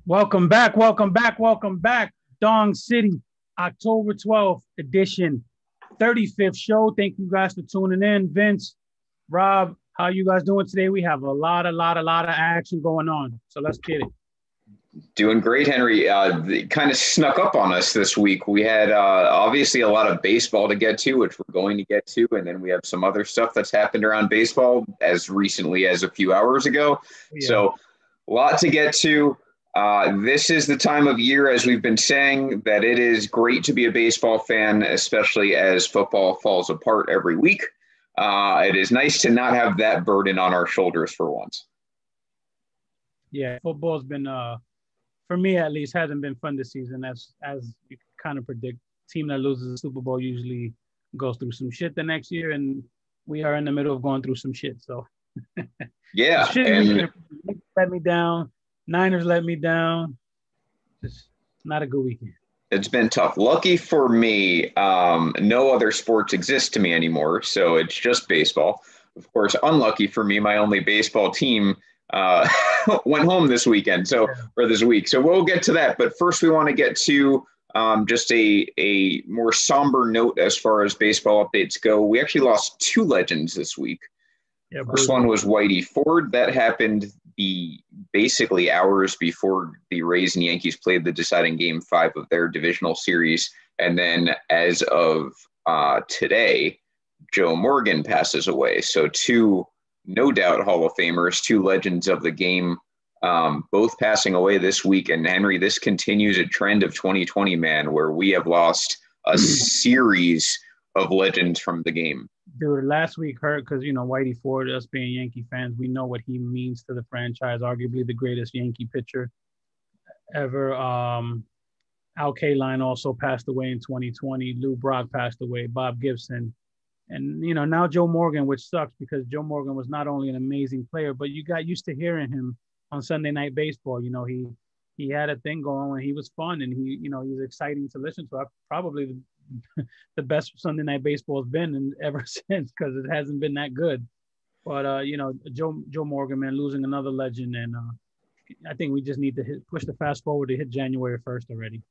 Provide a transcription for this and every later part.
Welcome back, welcome back, welcome back. Dong City, October 12th edition, 35th show. Thank you guys for tuning in. Vince, Rob, how you guys doing today? We have a lot of action going on. So let's get it. Doing great, Henry. It kind of snuck up on us this week. We had obviously a lot of baseball to get to, which we're going to get to, and then we have some other stuff that's happened around baseball as recently as a few hours ago. Yeah. So, a lot to get to. This is the time of year, as we've been saying, that it is great to be a baseball fan, especially as football falls apart every week. It is nice to not have that burden on our shoulders for once. Yeah, football's been for me at least hasn't been fun this season. As you kind of predict, team that loses the Super Bowl usually goes through some shit the next year, and we are in the middle of going through some shit. So Yeah, shit and let me down. Niners let me down. Just not a good weekend. it's been tough. Lucky for me, no other sports exist to me anymore, so it's just baseball. Of course, unlucky for me, my only baseball team uh, went home this weekend, or this week. So we'll get to that. But first, we want to get to just a more somber note as far as baseball updates go. We actually lost two legends this week. Yeah, First one was Whitey Ford. That happened basically hours before the Rays and Yankees played the deciding game five of their divisional series. And then as of today, Joe Morgan passes away. So two, no doubt, Hall of Famers, two legends of the game, both passing away this week. And Henry, this continues a trend of 2020, man, where we have lost a series of legends from the game. Dude, last week hurt because Whitey Ford, us being Yankee fans, we know what he means to the franchise. Arguably the greatest Yankee pitcher ever. Al Kaline also passed away in 2020. Lou Brock passed away. Bob Gibson, and now Joe Morgan, which sucks because Joe Morgan was not only an amazing player, but you got used to hearing him on Sunday Night Baseball. He had a thing going and he was fun and he was exciting to listen to. Probably the best Sunday Night Baseball has been and ever since because it hasn't been that good. But Joe Morgan, man, losing another legend, and I think we just need to push the fast forward to hit January 1st already.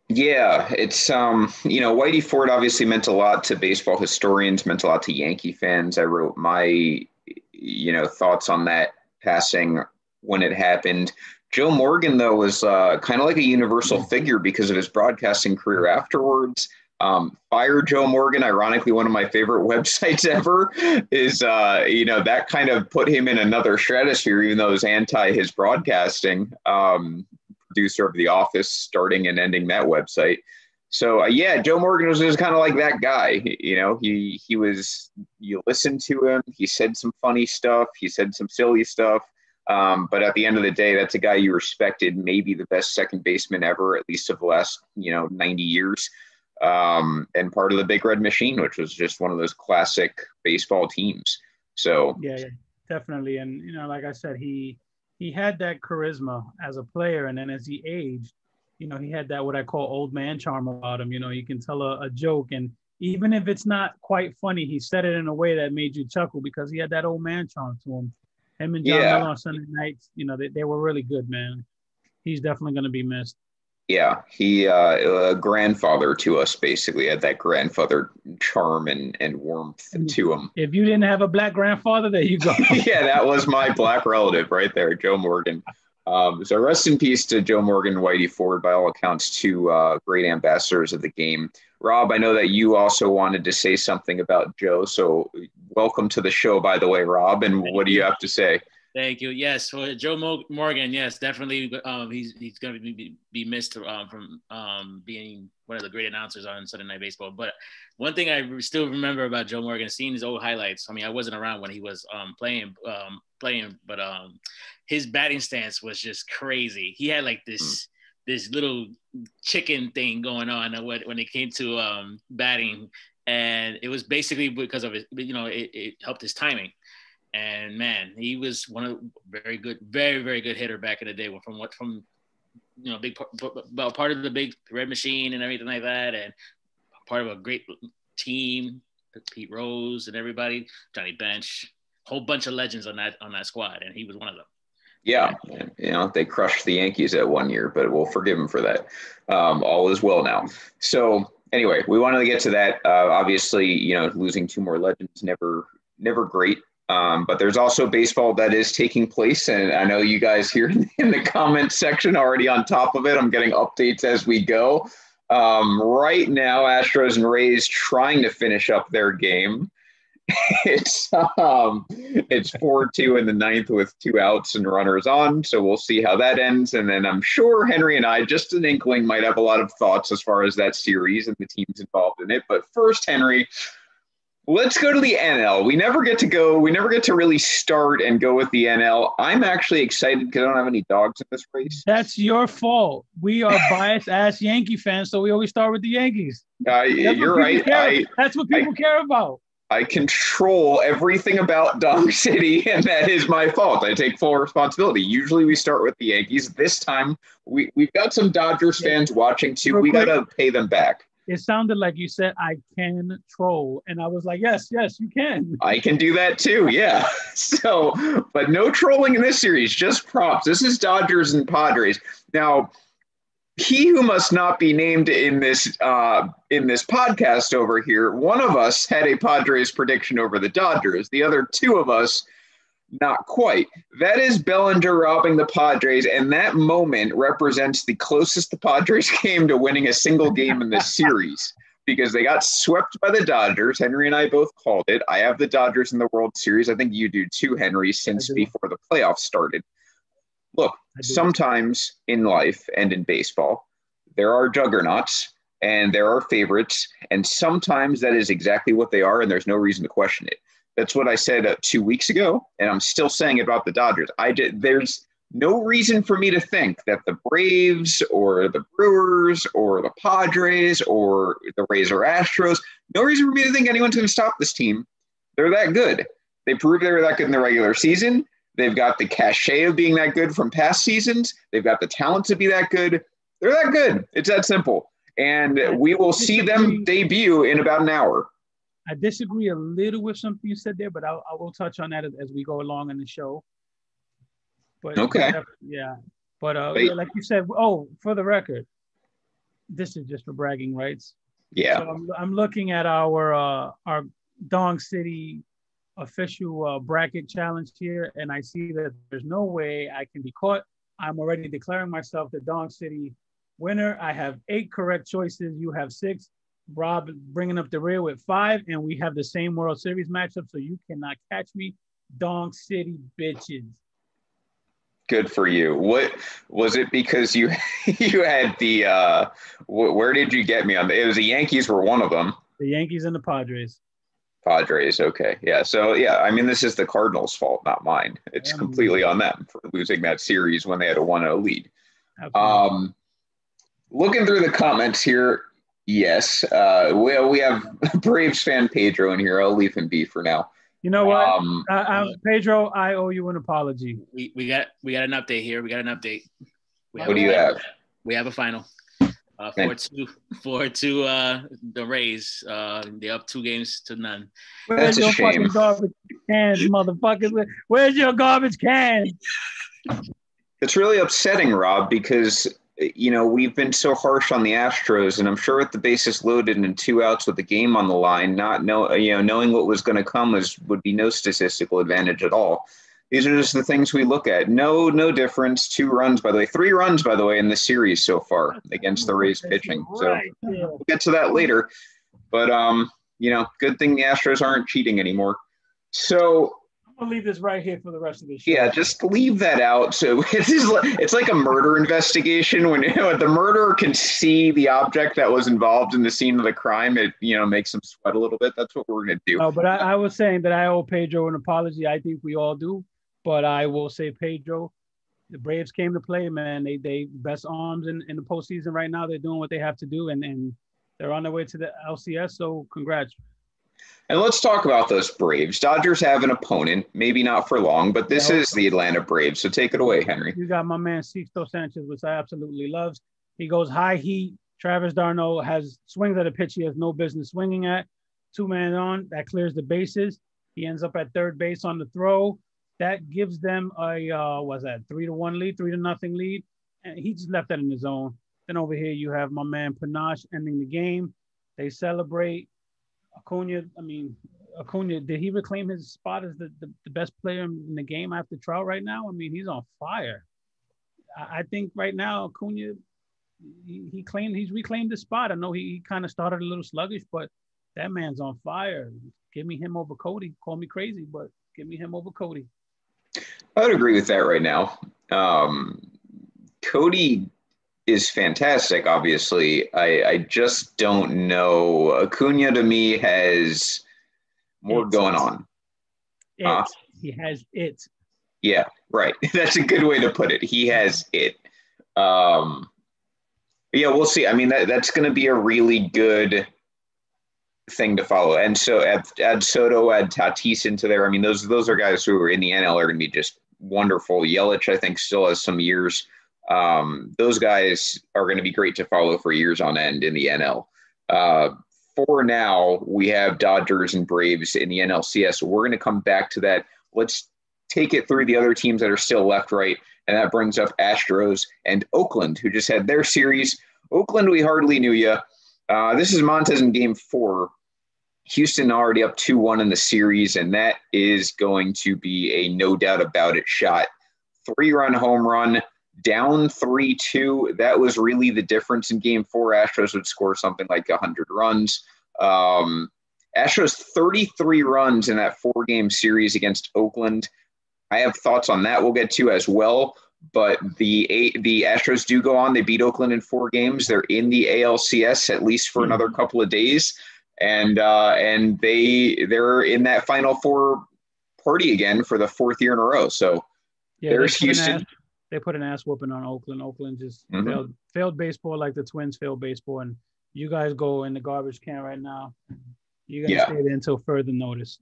Yeah, it's Whitey Ford obviously meant a lot to baseball historians, meant a lot to Yankee fans. I wrote my thoughts on that passing when it happened. Joe Morgan, though, was kind of like a universal figure because of his broadcasting career afterwards. Fire Joe Morgan, ironically, one of my favorite websites ever, is that kind of put him in another stratosphere, even though it was anti his broadcasting. Producer of The Office, starting and ending that website. So yeah, Joe Morgan was just kind of like that guy. He was. You listened to him. He said some funny stuff. He said some silly stuff. But at the end of the day, that's a guy you respected. Maybe the best second baseman ever, at least of the last 90 years. And part of the Big Red Machine, which was just one of those classic baseball teams. So yeah, definitely. And like I said, he had that charisma as a player, and then as he aged, he had that what I call old man charm about him. You can tell a joke, and even if it's not quite funny, he said it in a way that made you chuckle because he had that old man charm to him. Him and John Miller on Sunday nights, they were really good, man. He's definitely going to be missed. yeah, he a grandfather to us, basically had that grandfather charm and warmth to him. If you didn't have a black grandfather, there you go. Yeah, that was my black relative right there, Joe Morgan. So rest in peace to Joe Morgan, Whitey Ford, by all accounts, two great ambassadors of the game. Rob, I know that you also wanted to say something about Joe, so welcome to the show, by the way, Rob, and what do you have to say? Thank you. Yes, for Joe Morgan, yes, definitely. He's going to be missed from being one of the great announcers on Sunday Night Baseball. But one thing I still remember about Joe Morgan, seeing his old highlights. I mean, I wasn't around when he was playing, but his batting stance was just crazy. He had like this little chicken thing going on when it came to batting, and it was basically because of it. It helped his timing. And man, he was one of very very good hitter back in the day. From big part of the Big Red Machine and everything like that, and part of a great team, Pete Rose and everybody, Johnny Bench, whole bunch of legends on that squad, and he was one of them. Yeah, they crushed the Yankees that one year, but we'll forgive them for that. All is well now. So anyway, we wanted to get to that. Obviously, losing two more legends never great. But there's also baseball that is taking place, and I know you guys here in the comments section are already on top of it. I'm getting updates as we go. Right now, Astros and Rays trying to finish up their game. It's 4-2 in the ninth with 2 outs and runners on. So we'll see how that ends. And then I'm sure Henry and I, just an inkling, might have a lot of thoughts as far as that series and the teams involved in it. But first, Henry, let's go to the NL. We never get to really start and go with the NL. I'm actually excited because I don't have any dogs in this race. That's your fault. We are biased ass Yankee fans, so we always start with the Yankees. You're right. That's what people care about. I control everything about Dong City, and that is my fault. I take full responsibility. Usually we start with the Yankees. This time, we've got some Dodgers fans watching, too. We got to pay them back. It sounded like you said, I can troll. And I was like, yes, you can. I can do that, too, yeah. So, but no trolling in this series, just props. This is Dodgers and Padres. Now, he who must not be named in this podcast over here, one of us had a Padres prediction over the Dodgers. The other two of us, not quite. That is Bellinger robbing the Padres, and that moment represents the closest the Padres came to winning a single game in this series because they got swept by the Dodgers. Henry and I both called it. I have the Dodgers in the World Series. I think you do too, Henry, since before the playoffs started. Look, sometimes in life and in baseball, there are juggernauts and there are favorites, and sometimes that is exactly what they are, and there's no reason to question it. That's what I said 2 weeks ago, and I'm still saying about the Dodgers. There's no reason for me to think that the Braves or the Brewers or the Padres or the Rays or Astros, no reason for me to think anyone's going to stop this team. They're that good. They proved they were that good in the regular season. They've got the cachet of being that good from past seasons. They've got the talent to be that good. They're that good. It's that simple. And we will see them debut in about an hour. I disagree a little with something you said there, but I will touch on that as we go along in the show. But okay. But like you said, for the record, this is just for bragging rights. Yeah. So I'm looking at our Dong City official bracket challenge here, and I see that there's no way I can be caught. I'm already declaring myself the Dong City winner. I have 8 correct choices. You have 6. Rob bringing up the rear with 5, and we have the same World Series matchup, so you cannot catch me. Dong City bitches. Good for you. What was it? Because you had the where did you get me on? It was the Yankees were one of them. The Yankees and the Padres. Padres, okay. Yeah, so I mean, this is the Cardinals' fault, not mine. It's completely on them for losing that series when they had a 1-0 lead. Absolutely. Looking through the comments here, yes. We have Braves fan Pedro in here. I'll leave him be for now. You know what? Pedro, I owe you an apology. We got an update here. We got an update. What do you have? We have a final. 4-2 the Rays. They're up 2 games to none. Where's your fucking garbage cans, motherfuckers? Where's your garbage can? It's really upsetting, Rob, because we've been so harsh on the Astros, and I'm sure with the bases loaded and 2 outs with the game on the line, knowing what was going to come would be no statistical advantage at all. These are just the things we look at. No difference. 2 runs, by the way. 3 runs, by the way, in the series so far against the Rays pitching. So we'll get to that later. But, good thing the Astros aren't cheating anymore. So I'm going to leave this right here for the rest of the show. Yeah, just leave that out. So it's like a murder investigation. When the murderer can see the object that was involved in the scene of the crime, it makes them sweat a little bit. That's what we're going to do. Oh, but I was saying that I owe Pedro an apology. I think we all do. But I will say, Pedro, the Braves came to play, man. They best arms in the postseason right now. They're doing what they have to do, and they're on their way to the LCS. So congrats. And let's talk about those Braves. Dodgers have an opponent, maybe not for long, but this is the Atlanta Braves. So take it away, Henry. You got my man Sixto Sanchez, which I absolutely love. He goes high heat. Travis d'Arnaud has swings at a pitch he has no business swinging at. 2-man on, that clears the bases. He ends up at third base on the throw. that gives them a what's that, 3-1 lead, 3-0 lead, and he just left that in the zone. Then over here you have my man Panache ending the game. They celebrate. Acuna, did he reclaim his spot as the best player in the game after Trout right now? I mean, he's on fire. I think right now Acuna, he's reclaimed his spot. I know he kind of started a little sluggish, but that man's on fire. Give me him over Cody. Call me crazy, but give me him over Cody. I would agree with that right now. Cody is fantastic, obviously. I just don't know. Acuna to me has more going on. He has it. Yeah, right. That's a good way to put it. He has it. Yeah, we'll see. I mean, that's going to be a really good thing to follow. And so add Soto, add Tatis into there. I mean, those are guys who are in the NL are going to be just wonderful. Yelich, I think, still has some years. Those guys are going to be great to follow for years on end in the NL. For now, we have Dodgers and Braves in the NLCS. So we're going to come back to that. Let's take it through the other teams that are still left, right? And that brings up Astros and Oakland, who just had their series. Oakland, we hardly knew you. This is Montez in Game 4. Houston already up 2-1 in the series, and that is going to be a no doubt about it shot. 3-run home run, down 3-2. That was really the difference in Game 4. Astros would score something like 100 runs. Astros 33 runs in that 4-game series against Oakland. I have thoughts on that we'll get to as well. But the Astros do go on. They beat Oakland in 4 games. They're in the ALCS at least for another couple of days, and they're in that Final Four party again for the 4th year in a row. So yeah, there's Houston. They put an ass whooping on Oakland. Oakland just failed baseball like the Twins failed baseball, and you guys go in the garbage can right now. You're gonna stay there until further notice.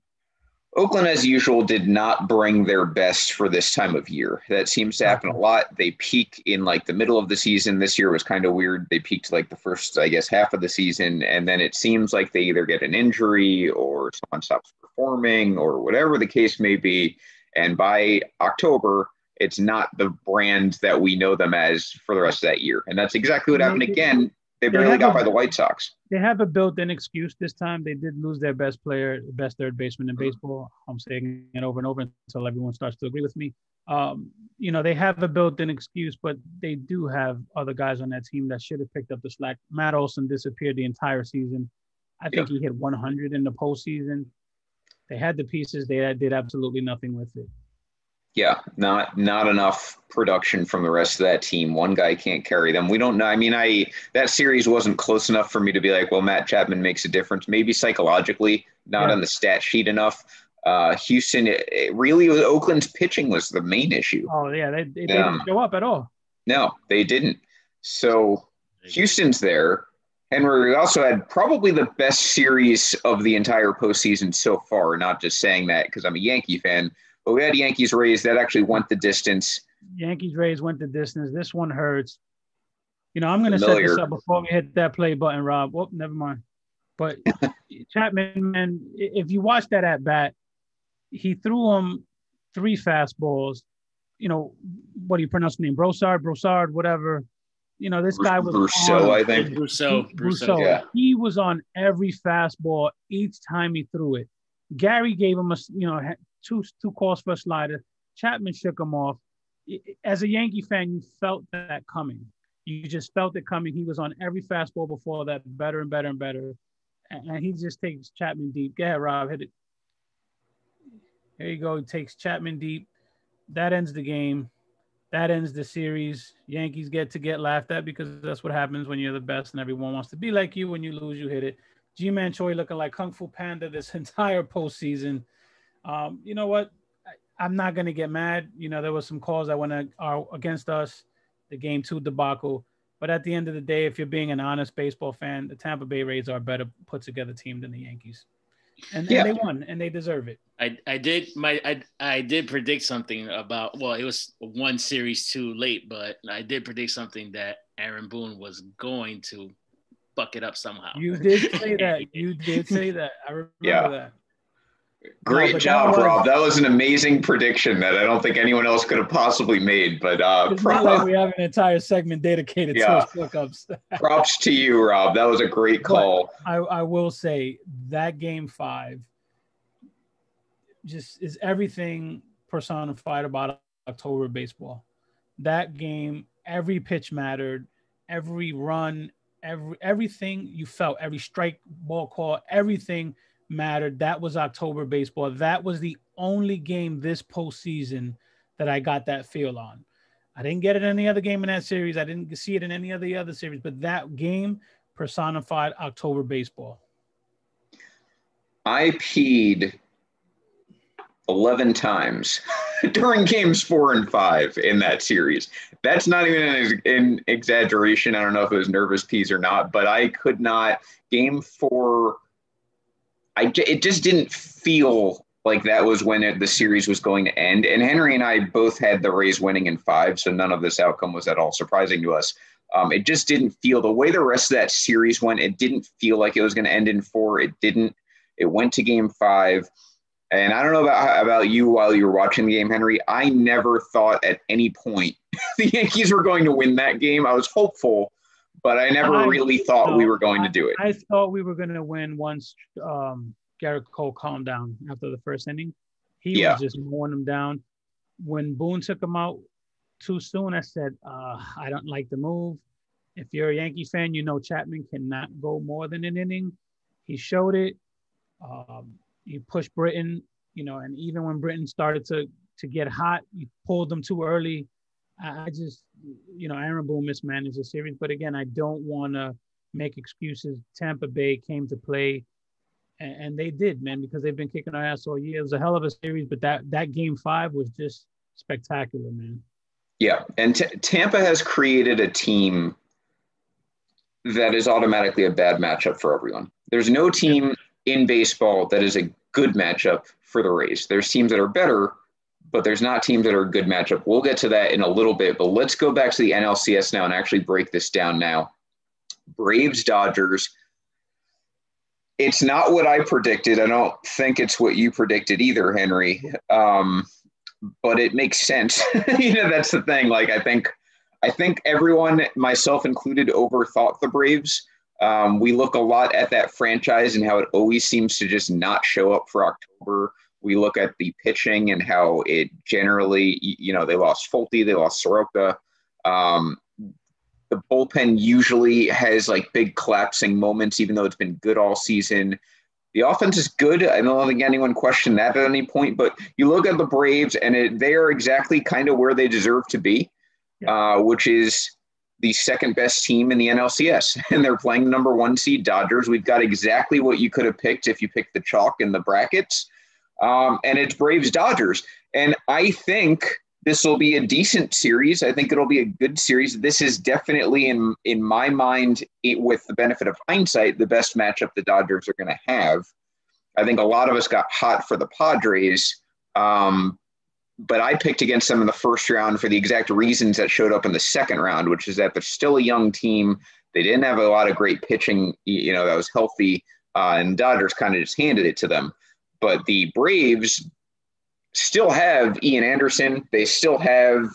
Oakland, as usual, did not bring their best for this time of year. That seems to happen a lot. They peak in like the middle of the season. This year was kind of weird. They peaked like the first, I guess, half of the season. And then it seems like they either get an injury or someone stops performing or whatever the case may be. And by October, it's not the brand that we know them as for the rest of that year. And that's exactly what happened again. They barely got by the White Sox. They have a built-in excuse this time. They did lose their best player, best third baseman in baseball. I'm saying it over and over until everyone starts to agree with me. They have a built-in excuse, but they do have other guys on that team that should have picked up the slack. Matt Olson disappeared the entire season. I think he hit 100 in the postseason. They had the pieces. They did absolutely nothing with it. Yeah, not enough production from the rest of that team. One guy can't carry them. We don't know. I mean, that series wasn't close enough for me to be like, well, Matt Chapman makes a difference. Maybe psychologically, not on the stat sheet enough. Houston, really, Oakland's pitching was the main issue. Oh, yeah, they didn't show up at all. No, they didn't. So Houston's there. And we also had probably the best series of the entire postseason so far, not just saying that because I'm a Yankee fan. But we had Yankees-Rays that actually went the distance. Yankees-Rays went the distance. This one hurts. I'm going to set this up before we hit that play button, Rob. Oh, never mind. But Chapman, man, if you watch that at bat, he threw him 3 fastballs. What do you pronounce the name? Broussard, whatever. This guy was Brousseau, I think. Brousseau. Yeah. He was on every fastball each time he threw it. Gary gave him two calls for a slider. Chapman shook him off. As a Yankee fan, you felt that coming. You just felt it coming. He was on every fastball before that, better and better and better. And he just takes Chapman deep. Go ahead, Rob, hit it. There you go. He takes Chapman deep. That ends the game. That ends the series. Yankees get laughed at because that's what happens when you're the best and everyone wants to be like you. When you lose, you hit it. G-Man Choi looking like Kung Fu Panda this entire postseason. You know what? I'm not going to get mad. There were some calls that went against us, the Game 2 debacle. But at the end of the day, if you're being an honest baseball fan, the Tampa Bay Rays are a better put together team than the Yankees. And they won, and they deserve it. I did predict something about, well, it was one series too late, but I did predict something that Aaron Boone was going to fuck it up somehow. You did say that. I remember that. Great job, Rob. That was an amazing prediction that I don't think anyone else could have possibly made. But it's not like we have an entire segment dedicated to his fuck-ups. Props to you, Rob. That was a great call. But I will say that Game 5 just is everything personified about October baseball. That game, every pitch mattered, every run, everything you felt, every strike, ball call, everything mattered. That was October baseball. That was the only game this postseason that I got that feel on. I didn't get it in any other game in that series. I didn't see it in any of the other series, but that game personified October baseball. I peed 11 times during games 4 and 5 in that series. That's not even an exaggeration. I don't know if it was nervous pees or not, but I could not. Game 4, it just didn't feel like that was when the series was going to end. And Henry and I both had the Rays winning in 5, so none of this outcome was at all surprising to us. It just didn't feel the way the rest of that series went. It didn't feel like it was going to end in 4. It didn't. It went to Game 5. And I don't know about you while you were watching the game, Henry. I never thought at any point the Yankees were going to win that game. I was hopeful, but I never really thought we were going to do it. I thought we were going to win once Garrett Cole calmed down after the first inning. He was just mowing them down. When Boone took him out too soon, I said, I don't like the move. If you're a Yankee fan, you know Chapman cannot go more than an inning. He showed it. You pushed Britton, and even when Britton started to get hot, you pulled them too early. I just, Aaron Boone mismanaged the series. But again, I don't want to make excuses. Tampa Bay came to play, and they did, man, because they've been kicking our ass all year. It was a hell of a series, but that Game 5 was just spectacular, man. Yeah, and Tampa has created a team that is automatically a bad matchup for everyone. There's no team in baseball that is a good matchup for the Rays. There's teams that are better, but there's not teams that are a good matchup. We'll get to that in a little bit, but let's go back to the NLCS now and actually break this down now. Braves, Dodgers. It's not what I predicted. I don't think it's what you predicted either, Henry. But it makes sense. That's the thing. Like, I think everyone, myself included, overthought the Braves. We look a lot at that franchise and how it always seems to just not show up for October. We look at the pitching and how it generally, they lost Fulte, they lost Soroka. The bullpen usually has like big collapsing moments, even though it's been good all season. The offense is good. I don't think anyone questioned that at any point, but you look at the Braves and they are exactly kind of where they deserve to be, which is the second best team in the NLCS, and they're playing the number 1 seed Dodgers. We've got exactly what you could have picked if you picked the chalk in the brackets, and it's Braves Dodgers. And I think this will be a decent series. I think it'll be a good series. This is definitely, in my mind, with the benefit of hindsight, the best matchup the Dodgers are going to have. I think a lot of us got hot for the Padres, but I picked against them in the first round for the exact reasons that showed up in the second round, which is that they're still a young team. They didn't have a lot of great pitching, that was healthy, and Dodgers kind of just handed it to them. But the Braves still have Ian Anderson. They still have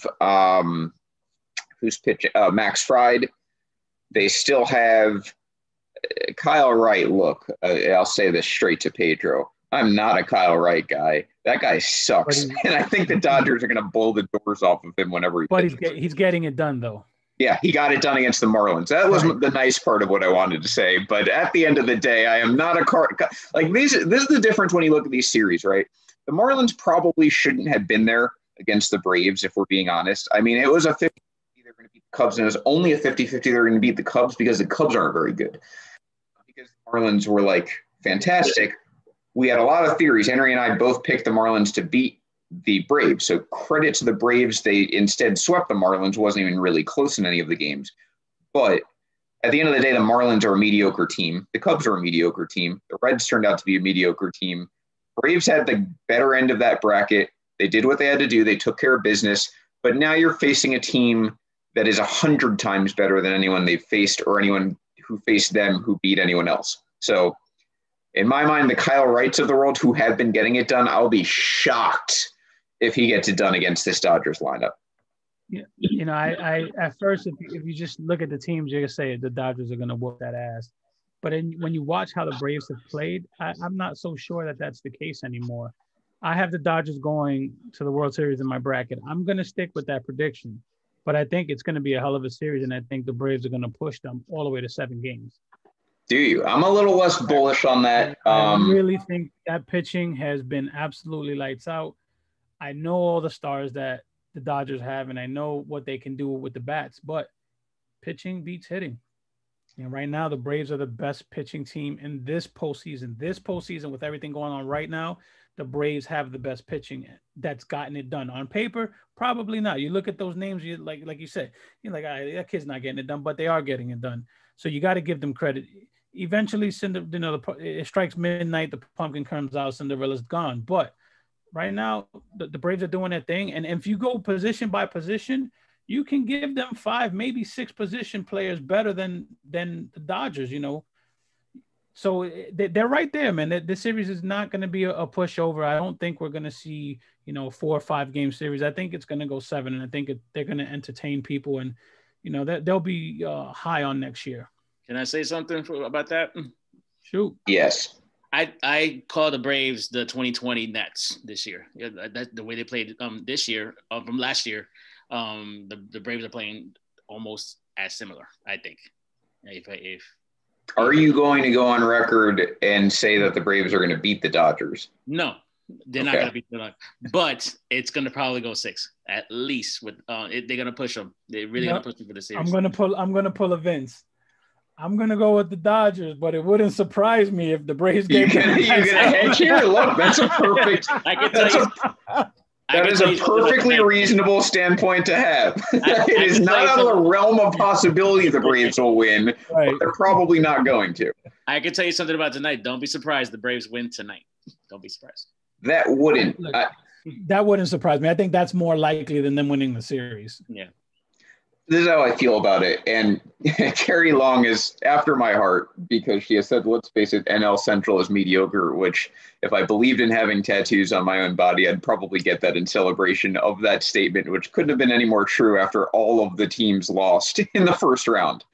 who's pitching? Max Fried. They still have Kyle Wright. Look, I'll say this straight to Pedro. I'm not a Kyle Wright guy. That guy sucks. And I think the Dodgers are going to blow the doors off of him whenever he pitches. But he's getting it done, though. Yeah, he got it done against the Marlins. That was the nice part of what I wanted to say. But at the end of the day, I am not this is the difference when you look at these series, right? The Marlins probably shouldn't have been there against the Braves, if we're being honest. I mean, it was a 50-50 they're going to beat the Cubs, and it was only a 50-50 they're going to beat the Cubs because the Cubs aren't very good. Because the Marlins were, fantastic. We had a lot of theories. Henry and I both picked the Marlins to beat the Braves. So credit to the Braves. They instead swept the Marlins. Wasn't even really close in any of the games. But at the end of the day, the Marlins are a mediocre team. The Cubs are a mediocre team. The Reds turned out to be a mediocre team. Braves had the better end of that bracket. They did what they had to do. They took care of business. But now you're facing a team that is 100 times better than anyone they've faced or anyone who faced them who beat anyone else. So In my mind, the Kyle Wrights of the world who have been getting it done, I'll be shocked if he gets it done against this Dodgers lineup. Yeah, I at first, if you just look at the teams, you're gonna say the Dodgers are gonna whoop that ass. But when you watch how the Braves have played, I'm not so sure that that's the case anymore. I have the Dodgers going to the World Series in my bracket. I'm gonna stick with that prediction, but I think it's gonna be a hell of a series, and I think the Braves are gonna push them all the way to 7 games. Do you? I'm a little less bullish on that. I really think that pitching has been absolutely lights out. I know all the stars that the Dodgers have, and I know what they can do with the bats, but pitching beats hitting. And right now, the Braves are the best pitching team in this postseason. This postseason, with everything going on right now, the Braves have the best pitching that's gotten it done. On paper, probably not. You look at those names, you like you said, you're like, that kid's not getting it done, but they are getting it done. So you got to give them credit. Eventually, it strikes midnight, the pumpkin comes out, Cinderella's gone. But right now, the Braves are doing their thing. And if you go position by position, you can give them 5, maybe 6 position players better than the Dodgers, So they're right there, man. This series is not going to be a pushover. I don't think we're going to see, 4 or 5 game series. I think it's going to go 7, and I think they're going to entertain people, and, they'll be high on next year. Can I say something about that? Shoot. Yes. I call the Braves the 2020 Nets this year. That's the way they played this year from last year. The Braves are playing almost as similar, I think. If Are you going to go on record and say that the Braves are going to beat the Dodgers? No, they're not going to beat the Dodgers. But it's going to probably go 6 at least. They're going to push them. They're really going to push them for the series. I'm going to pull a Vince. I'm going to go with the Dodgers, but it wouldn't surprise me if the Braves gave them. You're going to hedge here? Look, that's a perfect. That is a perfectly reasonable standpoint to have. It is not out of the realm of possibility the Braves will win, right, but they're probably not going to. I can tell you something about tonight. Don't be surprised the Braves win tonight. Don't be surprised. That wouldn't. That wouldn't surprise me. I think that's more likely than them winning the series. Yeah. This is how I feel about it. And Carrie Long is after my heart because she has said, let's face it, NL Central is mediocre, which if I believed in having tattoos on my own body, I'd probably get that in celebration of that statement, which couldn't have been any more true after all of the teams lost in the first round.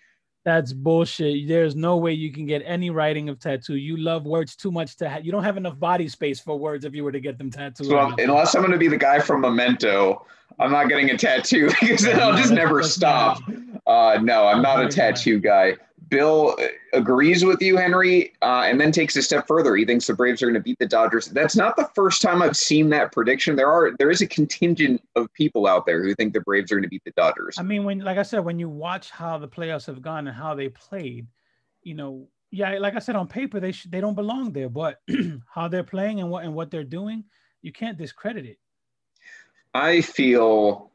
That's bullshit. There's no way you can get any writing of tattoo. You love words too much you don't have enough body space for words if you were to get them tattooed. Well, unless I'm going to be the guy from Memento, I'm not getting a tattoo because then I'll just never stop. No, I'm not a tattoo guy. Bill agrees with you, Henry, and then takes a step further. He thinks the Braves are going to beat the Dodgers. That's not the first time I've seen that prediction. There is a contingent of people out there who think the Braves are going to beat the Dodgers. I mean, like I said, when you watch how the playoffs have gone and how they played, like I said, on paper they don't belong there, but how they're playing and what they're doing, you can't discredit it. I feel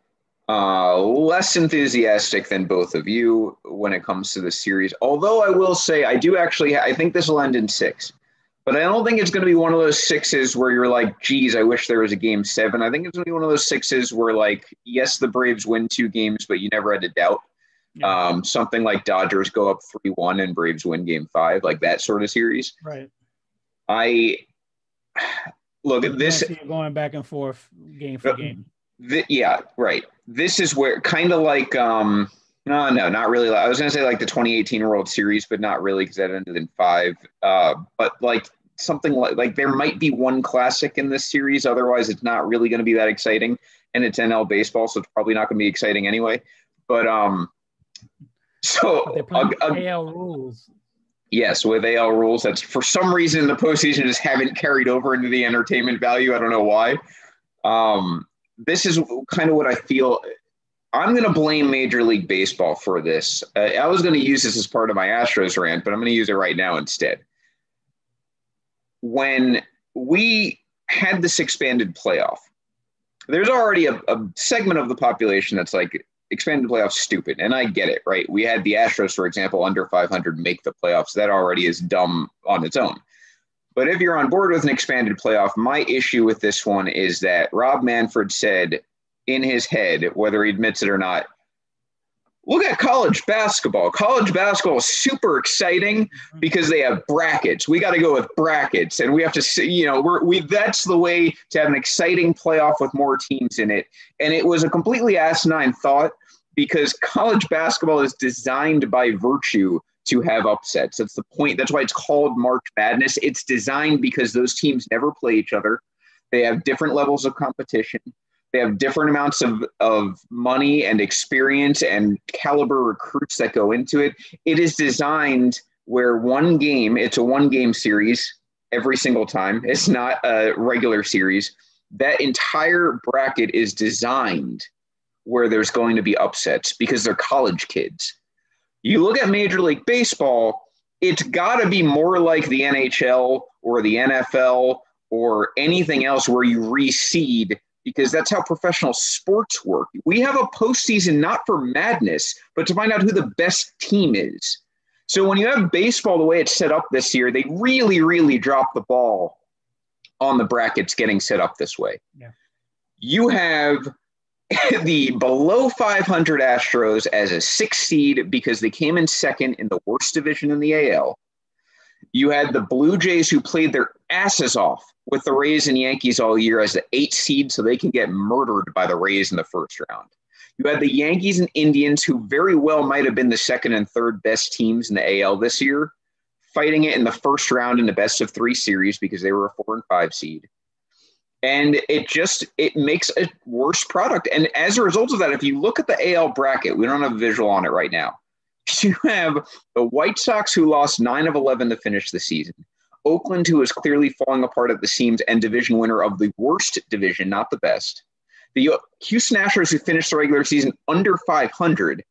less enthusiastic than both of you when it comes to the series. Although I will say I think this will end in 6. But I don't think it's going to be one of those 6s where you're like, geez, I wish there was a game 7. I think it's going to be one of those 6s where, like, yes, the Braves win 2 games, but you never had to doubt. Yeah. Something like Dodgers go up 3-1 and Braves win game 5, like that sort of series. Right. Look at this. Going back and forth game for game. Yeah, right. This is where kind of like no, not really. I was going to say like the 2018 World Series, but not really because that ended in 5. But like something like there might be one classic in this series. Otherwise, it's not really going to be that exciting. And it's NL baseball, so it's probably not going to be exciting anyway. But they're playing AL rules. Yes, with AL rules, that's for some reason in the postseason just haven't carried over into the entertainment value. I don't know why. This is kind of what I feel. I'm going to blame Major League Baseball for this. I was going to use this as part of my Astros rant, but I'm going to use it right now instead. When we had this expanded playoff, there's already a segment of the population that's like, expanded playoffs stupid, and I get it, right? We had the Astros, for example, under 500 make the playoffs. That already is dumb on its own. But if you're on board with an expanded playoff, my issue with this one is that Rob Manfred said in his head, whether he admits it or not, Look at college basketball. College basketball is super exciting because they have brackets. We got to go with brackets, and we have to see, that's the way to have an exciting playoff with more teams in it. And it was a completely asinine thought because college basketball is designed by virtue to have upsets. That's the point. That's why it's called March Madness. It's designed because those teams never play each other. They have different levels of competition. They have different amounts of money and experience and caliber recruits that go into it. It is designed where it's a one-game series every single time. It's not a regular series. That entire bracket is designed where there's going to be upsets because they're college kids. You look at Major League Baseball, it's got to be more like the NHL or the NFL or anything else where you reseed, because that's how professional sports work. We have a postseason not for madness, but to find out who the best team is. So when you have baseball the way it's set up this year, they really, really dropped the ball on the brackets getting set up this way. Yeah. You have the below 500 Astros as a 6th seed because they came in second in the worst division in the AL. You had the Blue Jays who played their asses off with the Rays and Yankees all year as the 8th seed so they can get murdered by the Rays in the first round. You had the Yankees and Indians who very well might have been the second and third best teams in the AL this year, fighting it in the first round in the best of 3 series because they were a 4 and 5 seed. And it makes a worse product. And as a result of that, if you look at the AL bracket, we don't have a visual on it right now. You have the White Sox who lost 9 of 11 to finish the season. Oakland, who is clearly falling apart at the seams and division winner of the worst division, not the best. The Houston Astros, who finished the regular season under 500.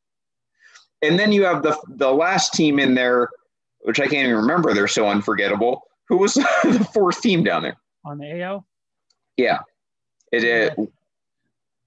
And then you have the last team in there, which I can't even remember. They're so unforgettable. Who was the 4th team down there? On the AL? Yeah.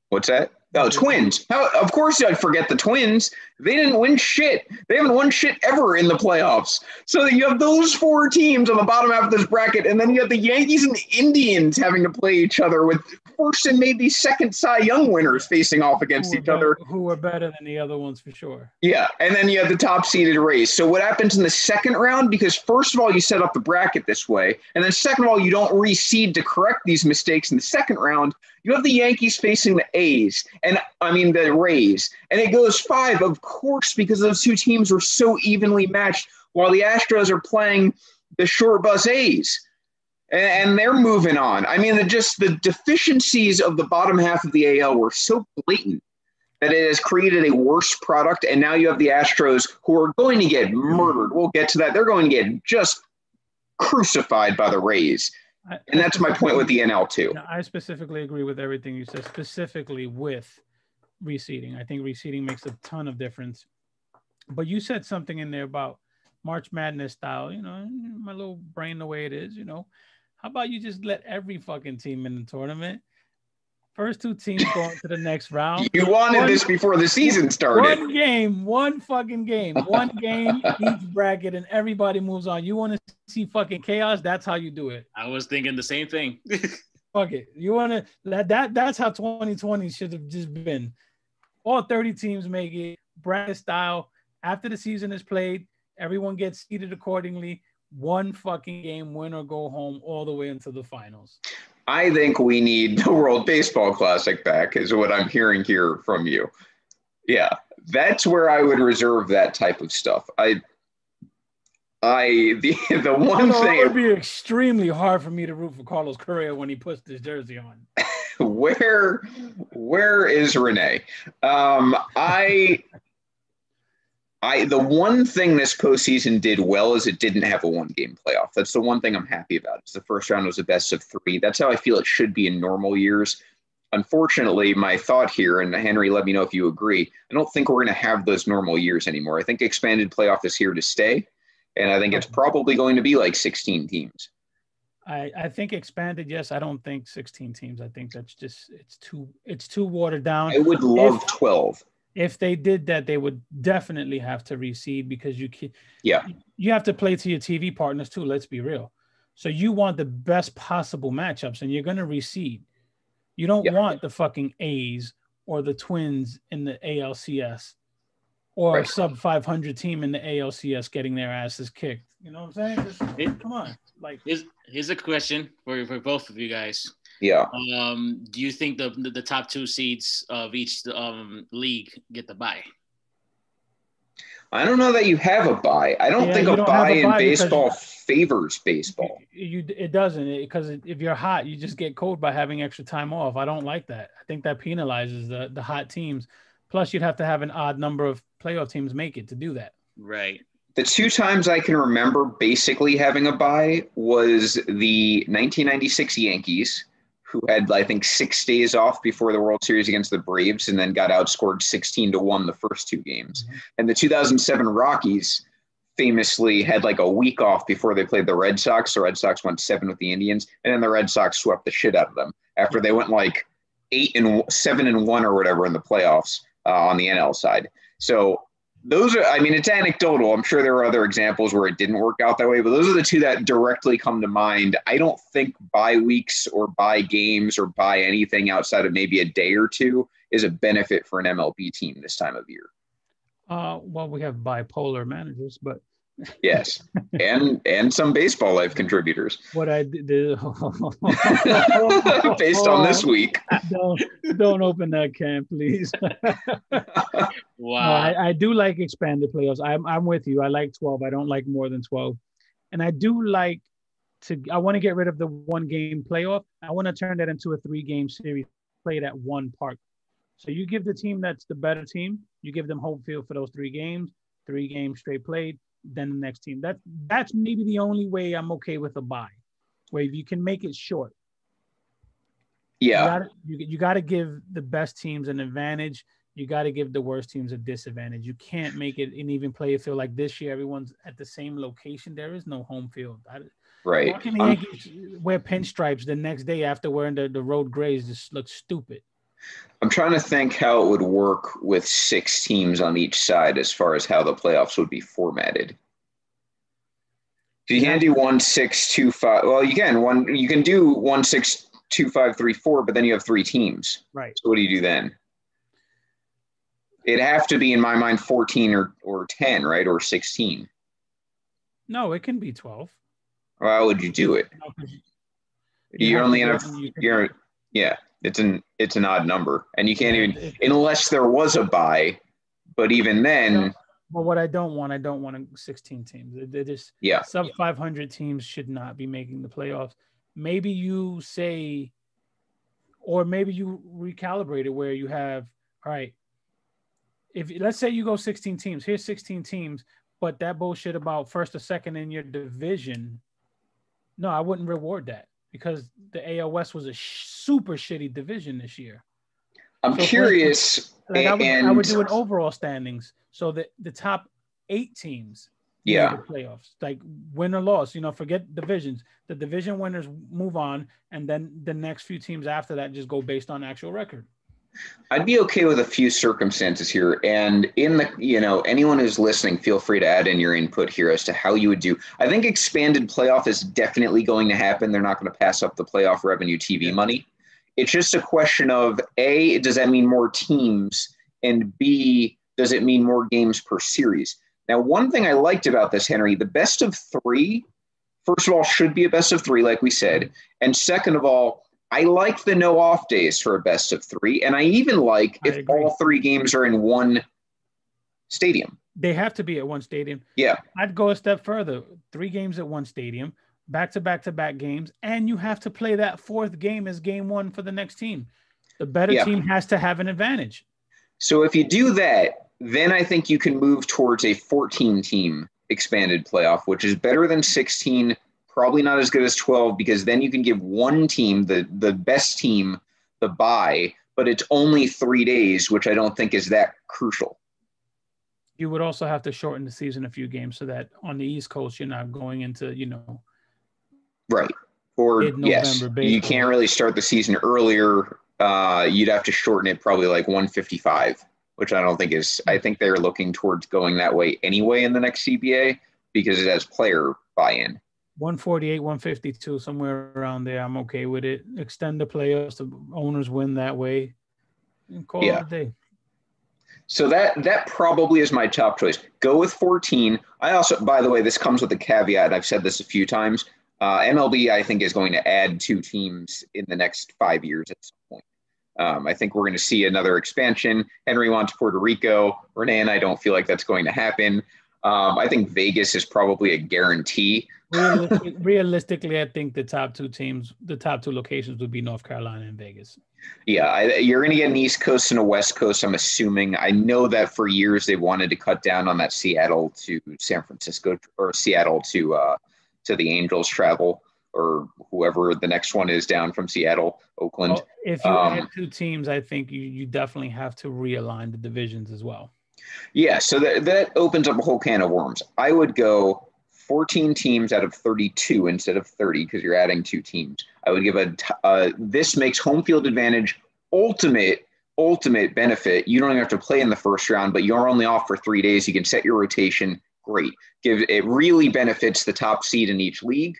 What's that? Oh, Twins. Of course I'd forget the Twins. They didn't win shit. They haven't won shit ever in the playoffs. So you have those 4 teams on the bottom half of this bracket, and then you have the Yankees and the Indians having to play each other with first and maybe second Cy Young winners facing off against each other. Who were better than the other ones for sure. Yeah, and then you have the top-seeded Rays. So what happens in the second round? Because first of all, you set up the bracket this way, and then second of all, you don't reseed to correct these mistakes in the second round. You have the Yankees facing the the Rays, and it goes 5, of course, because those 2 teams were so evenly matched, while the Astros are playing the short bus A's, and they're moving on. I mean, the deficiencies of the bottom half of the AL were so blatant that it has created a worse product, and now you have the Astros who are going to get murdered. We'll get to that. They're going to get just crucified by the Rays. And that's my point with the NL too. I specifically agree with everything you said, specifically with reseeding. I think reseeding makes a ton of difference. But you said something in there about March Madness style, my little brain the way it is, How about you just let every fucking team in the tournament? First 2 teams going to the next round. You wanted this before the season started. One fucking game, each bracket, and everybody moves on. You want to see fucking chaos? That's how you do it. I was thinking the same thing. Fuck it. You want to that's how 2020 should have just been. All 30 teams make it bracket style. After the season is played, everyone gets seeded accordingly. One fucking game, win or go home, all the way into the finals. I think we need the World Baseball Classic back, is what I'm hearing here from you. Yeah, that's where I would reserve that type of stuff. The one thing, it would be extremely hard for me to root for Carlos Correa when he puts this jersey on. Where is Renee? The one thing this postseason did well is it didn't have a 1-game playoff. That's the one thing I'm happy about. The first round was a best of 3. That's how I feel it should be in normal years. Unfortunately, my thought here, and Henry, let me know if you agree, I don't think we're going to have those normal years anymore. I think expanded playoff is here to stay, and I think it's probably going to be like 16 teams. I think expanded, yes. I don't think 16 teams. I think that's just it's too watered down. I would love 12. If they did that, they would definitely have to reseed because you have to play to your TV partners too. Let's be real. So you want the best possible matchups, and you're going to reseed. You don't want the fucking A's or the Twins in the ALCS or a sub 500 team in the ALCS getting their asses kicked. You know what I'm saying? Just, come on. Like, here's a question for both of you guys. Yeah. Do you think the top 2 seeds of each league get the bye? I don't know that you have a bye. I don't think a bye in baseball favors baseball. It doesn't, because if you're hot, you just get cold by having extra time off. I don't like that. I think that penalizes the hot teams. Plus, you'd have to have an odd number of playoff teams make it to do that. Right. The 2 times I can remember basically having a bye was the 1996 Yankees, who had, I think, 6 days off before the World Series against the Braves and then got outscored 16-1 the first 2 games. Mm-hmm. And the 2007 Rockies famously had like a week off before they played the Red Sox. The Red Sox went 7 with the Indians, and then the Red Sox swept the shit out of them after they went like 7-1 or whatever in the playoffs on the NL side. So those are, I mean, it's anecdotal. I'm sure there are other examples where it didn't work out that way, but those are the 2 that directly come to mind. I don't think bye weeks or bye games or bye anything outside of maybe a day or 2 is a benefit for an MLB team this time of year. Well, we have bipolar managers, but yes, and some baseball life contributors. What I did based on this week. Don't open that can, please. Wow. I do like expanded playoffs. I'm with you. I like 12. I don't like more than 12, and I do like I want to get rid of the 1-game playoff. I want to turn that into a 3-game series played at one park. So you give the team that's the better team, you give them home field for those 3 games, 3 games straight played. Then the next team. That's maybe the only way I'm okay with a bye, where you can make it short. Yeah, you got to give the best teams an advantage. You got to give the worst teams a disadvantage. You can't make it an even play field like this year. Everyone's at the same location. There is no home field. Right. How can the Yankees wear pinstripes the next day after wearing the road grays? Just looks stupid. I'm trying to think how it would work with 6 teams on each side as far as how the playoffs would be formatted. So you can't do 1-6-2-5. Well, you can do 1-6-2-5-3-4, but then you have 3 teams. Right. So what do you do then? It'd have to be, in my mind, 14 or 10, right? Or 16. No, it can be 12. Well, how would you do it? You only have yeah. It's an odd number, and you can't even, unless there was a bye. But even then, well, what I don't want 16 teams. They just sub 500 teams should not be making the playoffs. Maybe you say, or maybe you recalibrate it where you have, all right, if let's say you go 16 teams, here's 16 teams, but that bullshit about first or second in your division, no, I wouldn't reward that. Because the AL West was a super shitty division this year. I'm curious. I would do an overall standings. So the top 8 teams made the playoffs. Like win or loss, forget divisions. The division winners move on, and then the next few teams after that just go based on actual record. I'd be okay with a few circumstances here. And in the, anyone who's listening, feel free to add in your input here as to how you would do. I think expanded playoff is definitely going to happen. They're not going to pass up the playoff revenue TV money. It's just a question of A, does that mean more teams? And B, does it mean more games per series? Now, one thing I liked about this, Henry, the best of 3, first of all, should be a best of 3, like we said. And second of all, I like the no off days for a best of 3. And I even like if all 3 games are in one stadium. They have to be at one stadium. Yeah. I'd go a step further. 3 games at one stadium, back-to-back-to-back games, and you have to play that 4th game as game 1 for the next team. The better team has to have an advantage. So if you do that, then I think you can move towards a 14-team expanded playoff, which is better than 16. Probably not as good as 12, because then you can give one team, the best team, the bye, but it's only 3 days, which I don't think is that crucial. You would also have to shorten the season a few games so that on the East Coast, you're not going into, right. Or yes, baseball. You can't really start the season earlier. You'd have to shorten it probably like 155, which I don't think is, I think they're looking towards going that way anyway in the next CBA because it has player buy-in. 148, 152, somewhere around there. I'm okay with it. Extend the playoffs. The owners win that way. And call it a day. So that probably is my top choice. Go with 14. I also, by the way, this comes with a caveat. I've said this a few times. MLB, I think, is going to add 2 teams in the next 5 years at some point. I think we're going to see another expansion. Henry wants Puerto Rico. Renee and I don't feel like that's going to happen. I think Vegas is probably a guarantee. Realistically, I think the top 2 locations would be North Carolina and Vegas. Yeah, you're going to get an East Coast and a West Coast, I'm assuming. I know that for years they wanted to cut down on that Seattle to San Francisco or Seattle to the Angels travel, or whoever the next one is down from Seattle, Oakland. Well, if you add 2 teams, I think you definitely have to realign the divisions as well. Yeah, so that opens up a whole can of worms. I would go 14 teams out of 32 instead of 30 because you're adding 2 teams. I would give this makes home field advantage ultimate benefit. You don't even have to play in the first round, but you're only off for 3 days. You can set your rotation. Great. It really benefits the top seed in each league.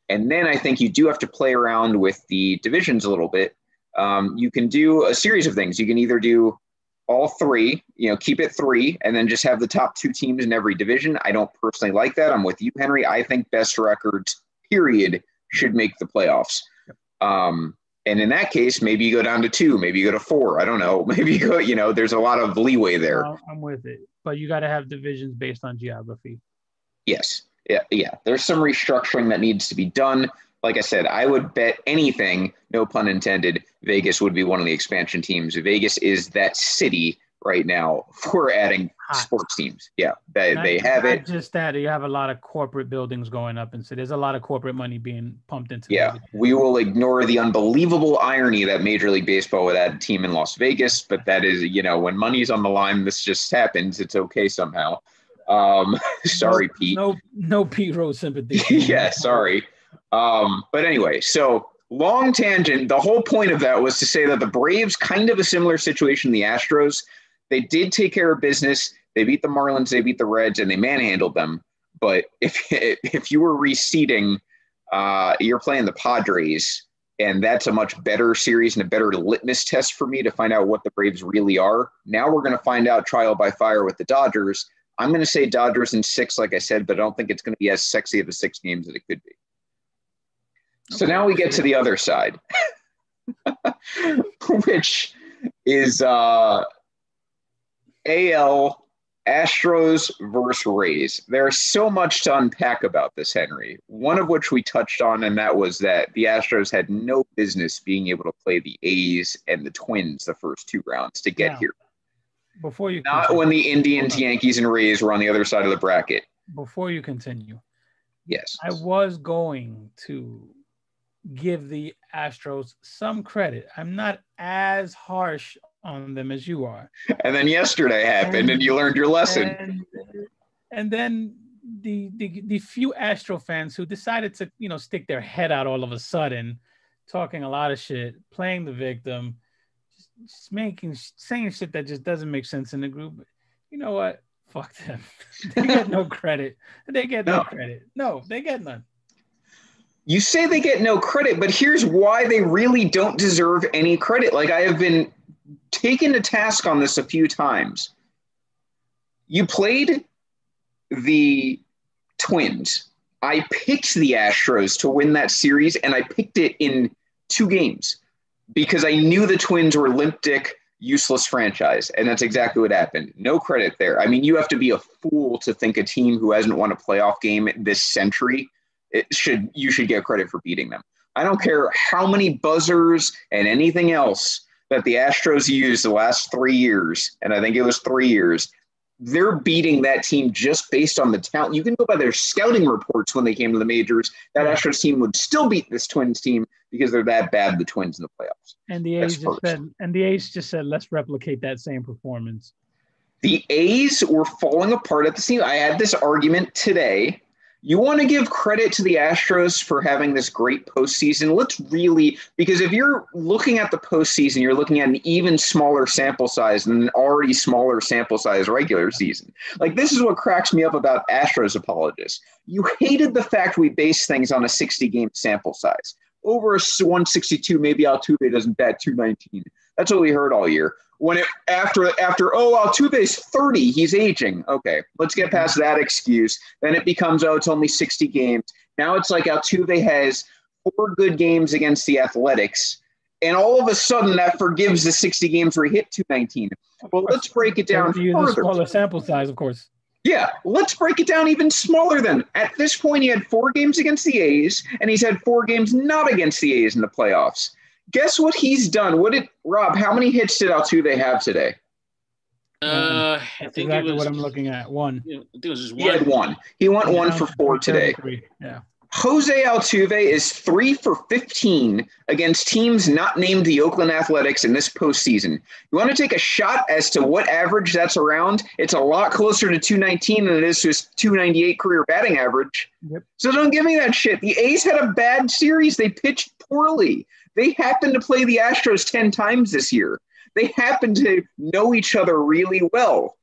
And then I think you do have to play around with the divisions a little bit. You can do a series of things. You can either do all 3, keep it 3, and then just have the top 2 teams in every division. I don't personally like that. I'm with you, Henry. I think best records, period, should make the playoffs. And in that case, maybe you go down to 2, maybe you go to 4. I don't know. Maybe you go, there's a lot of leeway there. I'm with it. But you got to have divisions based on geography. Yes. Yeah. There's some restructuring that needs to be done. Like I said, I would bet anything, no pun intended, Vegas would be one of the expansion teams. Vegas is that city right now for adding sports teams. Yeah, they have it. Not just that, you have a lot of corporate buildings going up, and so there's a lot of corporate money being pumped into. Yeah, Vegas. We will ignore the unbelievable irony that Major League Baseball would add a team in Las Vegas, but that is, when money's on the line, this just happens. It's okay somehow. Sorry, Pete. No Pete Rose sympathy. Yeah, sorry. But anyway, so long tangent. The whole point of that was to say that the Braves, kind of a similar situation to the Astros. They did take care of business. They beat the Marlins, they beat the Reds, and they manhandled them. But if you were reseeding, you're playing the Padres, and that's a much better series and a better litmus test for me to find out what the Braves really are. Now we're going to find out trial by fire with the Dodgers. I'm going to say Dodgers in 6, like I said, but I don't think it's going to be as sexy of a 6 games as it could be. So now we get to the other side, which is AL Astros versus Rays. There's so much to unpack about this, Henry, one of which we touched on, and that was that the Astros had no business being able to play the A's and the Twins the first 2 rounds to get here. Before you Not continue, when the Indians, Yankees, and Rays were on the other side of the bracket. Before you continue, yes, I was going to give the Astros some credit. I'm not as harsh on them as you are. And then yesterday happened, and you learned your lesson. And then the few Astro fans who decided to stick their head out all of a sudden, talking a lot of shit, playing the victim, just saying shit that just doesn't make sense in the group. You know what? Fuck them. They get no credit. They get no credit. No, they get none. You say they get no credit, but here's why they really don't deserve any credit. Like, I have been taken to task on this a few times. You played the Twins. I picked the Astros to win that series, and I picked it in 2 games because I knew the Twins were limp dick, useless franchise, and that's exactly what happened. No credit there. I mean, you have to be a fool to think a team who hasn't won a playoff game this century you should get credit for beating them. I don't care how many buzzers and anything else that the Astros used the last 3 years, and I think it was 3 years, they're beating that team just based on the talent. You can go by their scouting reports when they came to the majors. That Astros team would still beat this Twins team because they're that bad, the Twins in the playoffs. And the A's just said, let's replicate that same performance. The A's were falling apart at the seam. I had this argument today. You want to give credit to the Astros for having this great postseason. Let's really, because if you're looking at the postseason, you're looking at an even smaller sample size than an already smaller sample size regular season. Like, this is what cracks me up about Astros apologists. You hated the fact we base things on a 60-game sample size. Over a 162, maybe Altuve doesn't bat 219. That's what we heard all year. When it after Altuve's 30, he's aging. Okay, let's get past that excuse. Then it becomes, it's only 60 games. Now it's like Altuve has 4 good games against the Athletics, and all of a sudden that forgives the 60 games where he hit 219. Well, let's break it down use further. a smaller sample size, of course. Yeah, let's break it down even smaller then. At this point, he had 4 games against the A's, and he's had 4 games not against the A's in the playoffs. Guess what he's done? Rob, how many hits did Altuve have today? I That's think exactly it was what I'm looking at. 1. I think it was just 1. He had 1. He went 1 for 4 today. Yeah. Jose Altuve is 3 for 15 against teams not named the Oakland Athletics in this postseason. You want to take a shot as to what average that's around? It's a lot closer to 219 than it is to his 298 career batting average. Yep. So don't give me that shit. The A's had a bad series. They pitched poorly. They happened to play the Astros 10 times this year. They happen to know each other really well.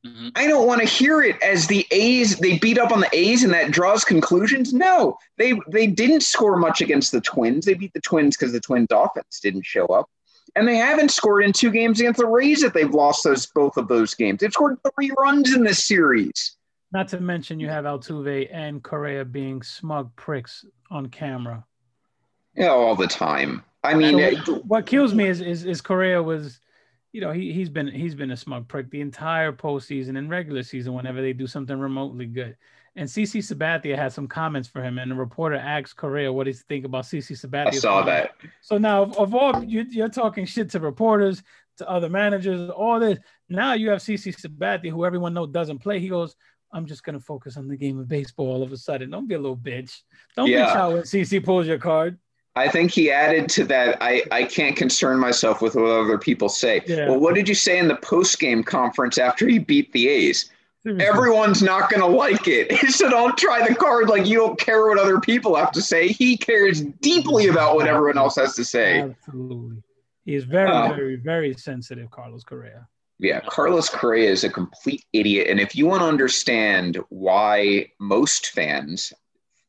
Mm-hmm. I don't want to hear it as the A's, they beat up on the A's and that draws conclusions. No, they didn't score much against the Twins. They beat the Twins because the Twins offense didn't show up. And they haven't scored in 2 games against the Rays that they've lost both of those games. They've scored 3 runs in this series. Not to mention you have Altuve and Correa being smug pricks on camera. Yeah, all the time. I mean, what kills me is Correa was, he's been a smug prick the entire postseason and regular season whenever they do something remotely good. And CC Sabathia had some comments for him, and the reporter asked Correa what he think about CC Sabathia. I saw that. So now, of all you're talking shit to reporters, to other managers, all this. Now you have CC Sabathia, who everyone knows doesn't play. He goes, I'm just gonna focus on the game of baseball. All of a sudden, don't be a little bitch. Don't bitch out when CC pulls your card. I think he added to that, I can't concern myself with what other people say. Yeah. Well, what did you say in the post-game conference after he beat the A's? Seriously. Everyone's not going to like it. So don't try the card like you don't care what other people have to say. He cares deeply about what everyone else has to say. Absolutely. He is very, very, very sensitive, Carlos Correa. Yeah, Carlos Correa is a complete idiot. And if you want to understand why most fans –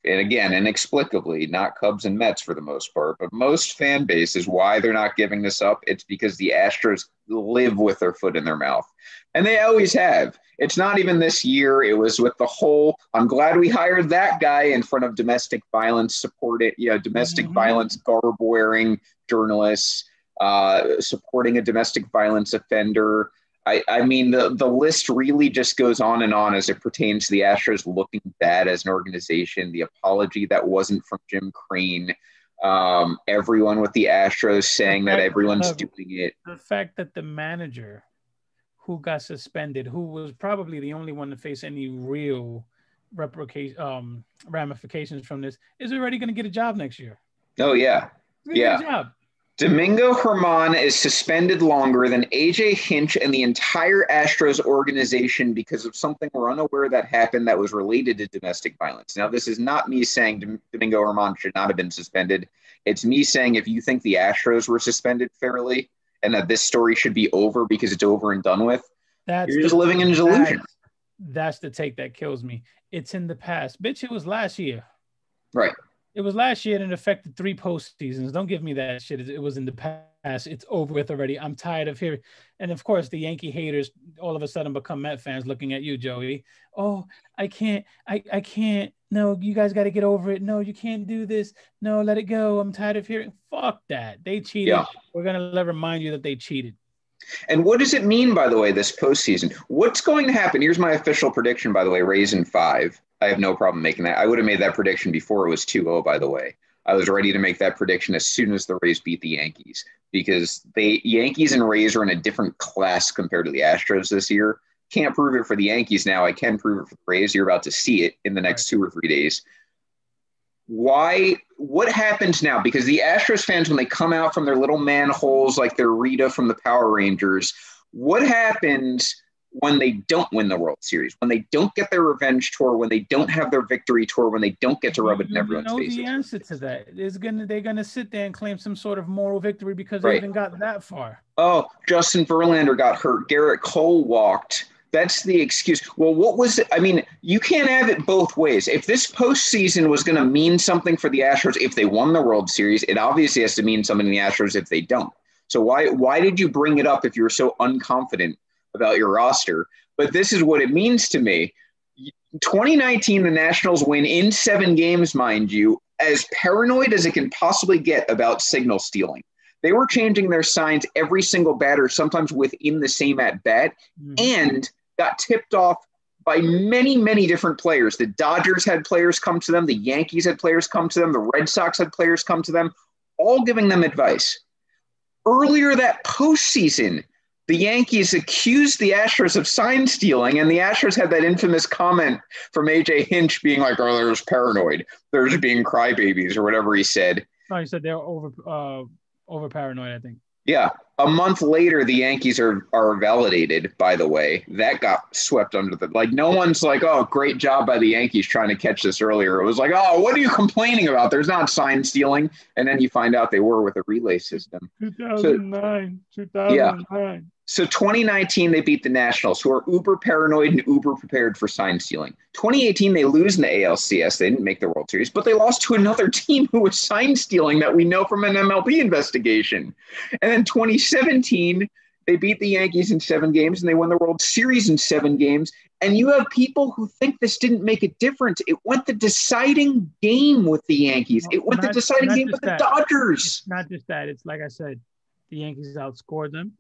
and again, inexplicably, not Cubs and Mets for the most part, but most fan bases, why they're not giving this up, it's because the Astros live with their foot in their mouth. And they always have. It's not even this year. It was with the whole, I'm glad we hired that guy in front of domestic violence violence garb-wearing journalists, supporting a domestic violence offender. I mean, the list really just goes on and on as it pertains to the Astros looking bad as an organization. The apology that wasn't from Jim Crane. Everyone with the Astros saying that everyone's doing it. The fact that the manager who got suspended, who was probably the only one to face any real ramifications from this, is already going to get a job next year. Oh, yeah. Get a job. Domingo Germán is suspended longer than A.J. Hinch and the entire Astros organization because of something we're unaware that happened that was related to domestic violence. Now, this is not me saying Domingo Germán should not have been suspended. It's me saying if you think the Astros were suspended fairly and that this story should be over because it's over and done with, you're just living in delusion. That's the take that kills me. It's in the past. Bitch, it was last year. Right. It was last year and it affected 3 postseasons. Don't give me that shit. It was in the past. It's over with already. I'm tired of hearing. And of course, the Yankee haters all of a sudden become Met fans looking at you, Joey. Oh, I can't. No, you guys got to get over it. No, you can't do this. No, let it go. I'm tired of hearing. Fuck that. They cheated. Yeah. We're going to remind you that they cheated. And what does it mean, by the way, this postseason? What's going to happen? Here's my official prediction, by the way, Rays in 5. I have no problem making that. I would have made that prediction before it was 2-0, by the way. I was ready to make that prediction as soon as the Rays beat the Yankees because the Yankees and Rays are in a different class compared to the Astros this year. Can't prove it for the Yankees now. I can prove it for the Rays. You're about to see it in the next 2 or 3 days. What happens now? Because the Astros fans, when they come out from their little manholes like they're Rita from the Power Rangers, what happens when they don't win the World Series, when they don't get their revenge tour, when they don't have their victory tour, when they don't get to rub it in everyone's faces? The answer to that is they're gonna sit there and claim some sort of moral victory because they haven't got that far. Oh, Justin Verlander got hurt. Garrett Cole walked. That's the excuse. Well, what was it? I mean, you can't have it both ways. If this postseason was going to mean something for the Astros, if they won the World Series, it obviously has to mean something to the Astros if they don't. So why did you bring it up if you were so unconfident about your roster? But this is what it means to me. 2019, the Nationals win in 7 games, mind you, as paranoid as it can possibly get about signal stealing. They were changing their signs every single batter, sometimes within the same at bat, and got tipped off by many, many different players. The Dodgers had players come to them. The Yankees had players come to them. The Red Sox had players come to them, all giving them advice. Earlier that postseason, the Yankees accused the Astros of sign stealing, and the Astros had that infamous comment from A.J. Hinch being like, oh, they're just paranoid. They're just being crybabies or whatever he said. No, he said they're over paranoid, I think. Yeah. A month later, the Yankees are validated, by the way. That got swept under the – like, no one's like, oh, great job by the Yankees trying to catch this earlier. It was like, oh, what are you complaining about? There's not sign stealing. And then you find out they were with a relay system. 2009. Yeah. So 2019, they beat the Nationals, who are uber paranoid and uber prepared for sign stealing. 2018, they lose in the ALCS. They didn't make the World Series, but they lost to another team who was sign stealing that we know from an MLB investigation. And then 2017, they beat the Yankees in 7 games, and they won the World Series in 7 games. And you have people who think this didn't make a difference. It went the deciding game with the Yankees. It went the deciding game with the Dodgers. It's not just that. It's like I said, the Yankees outscored them.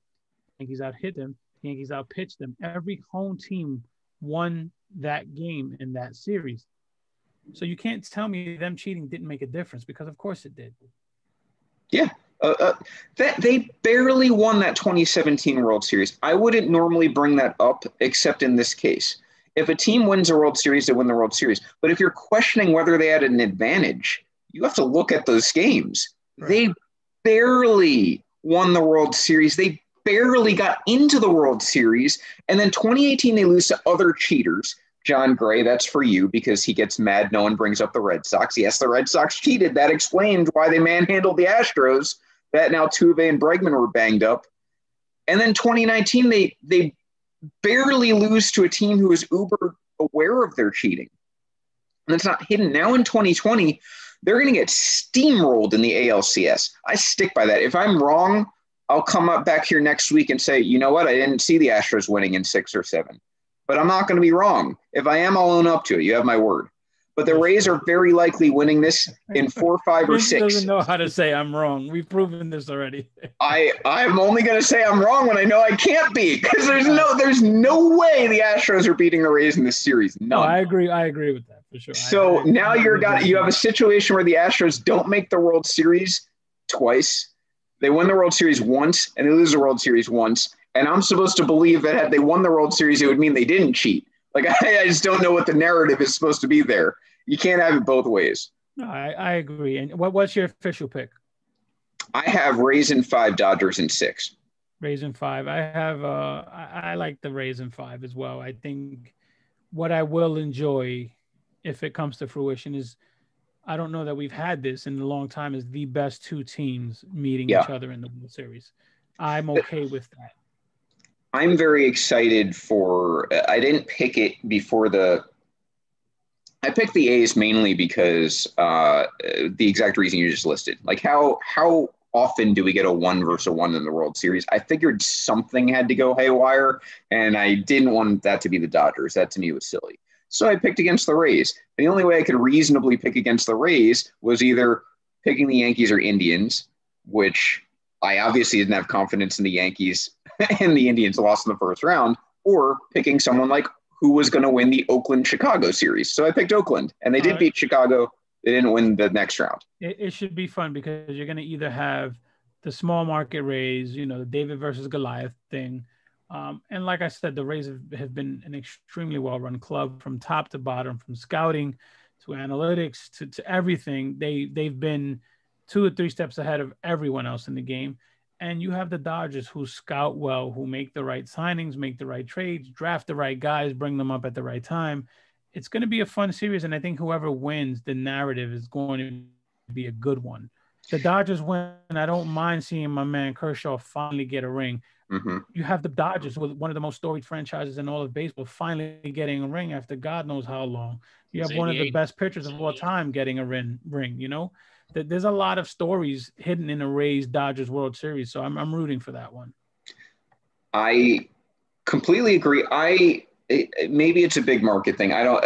Yankees out hit them, Yankees out pitched them. Every home team won that game in that series. So you can't tell me them cheating didn't make a difference, because of course it did. Yeah. They barely won that 2017 World Series. I wouldn't normally bring that up except in this case. If a team wins a World Series, they win the World Series. But if you're questioning whether they had an advantage, you have to look at those games. Right. They barely won the World Series. They barely got into the World Series. And then 2018, they lose to other cheaters. John Gray, that's for you because he gets mad no one brings up the Red Sox. Yes, the Red Sox cheated. That explains why they manhandled the Astros. That now Tuve and Bregman were banged up. And then 2019, they barely lose to a team who is uber aware of their cheating. And it's not hidden. Now in 2020, they're going to get steamrolled in the ALCS. I stick by that. If I'm wrong, I'll come up back here next week and say, you know what? I didn't see the Astros winning in 6 or 7. But I'm not going to be wrong. If I am, I'll own up to it. You have my word. But the Rays are very likely winning this in 4, 5, or 6. He doesn't know how to say I'm wrong. We've proven this already. I'm only going to say I'm wrong when I know I can't be, because there's no way the Astros are beating the Rays in this series. None. No, I agree with that for sure. So now you have a situation where the Astros don't make the World Series twice. They win the World Series once, and they lose the World Series once. And I'm supposed to believe that had they won the World Series, it would mean they didn't cheat. Like, I just don't know what the narrative is supposed to be there. You can't have it both ways. No, I agree. And what's your official pick? I have Rays in 5, Dodgers in 6. Rays in 5. I have I like the Rays in 5 as well. I think what I will enjoy if it comes to fruition is, I don't know that we've had this in a long time, is the best 2 teams meeting each other in the World Series. I'm okay with that. I'm very excited I didn't pick it before I picked the A's mainly because the exact reason you just listed. Like, how often do we get a 1-versus-1 in the World Series? I figured something had to go haywire, and I didn't want that to be the Dodgers. That to me was silly. So I picked against the Rays. The only way I could reasonably pick against the Rays was either picking the Yankees or Indians, which I obviously didn't have confidence in the Yankees, and the Indians lost in the first round, or picking someone like who was going to win the Oakland-Chicago series. So I picked Oakland, and they did beat Chicago. They didn't win the next round. It should be fun because you're going to either have the small market Rays, the David versus Goliath thing. And like I said, the Rays have been an extremely well-run club from top to bottom, from scouting to analytics to everything. They've been 2 or 3 steps ahead of everyone else in the game. And you have the Dodgers who scout well, who make the right signings, make the right trades, draft the right guys, bring them up at the right time. It's going to be a fun series. And I think whoever wins, the narrative is going to be a good one. The Dodgers win. I don't mind seeing my man Kershaw finally get a ring. Mm-hmm. You have the Dodgers with one of the most storied franchises in all of baseball finally getting a ring after God knows how long. You have one of the best pitchers of all time getting a ring, there's a lot of stories hidden in the Rays Dodgers World Series. So I'm rooting for that one. I completely agree. Maybe it's a big market thing. I don't.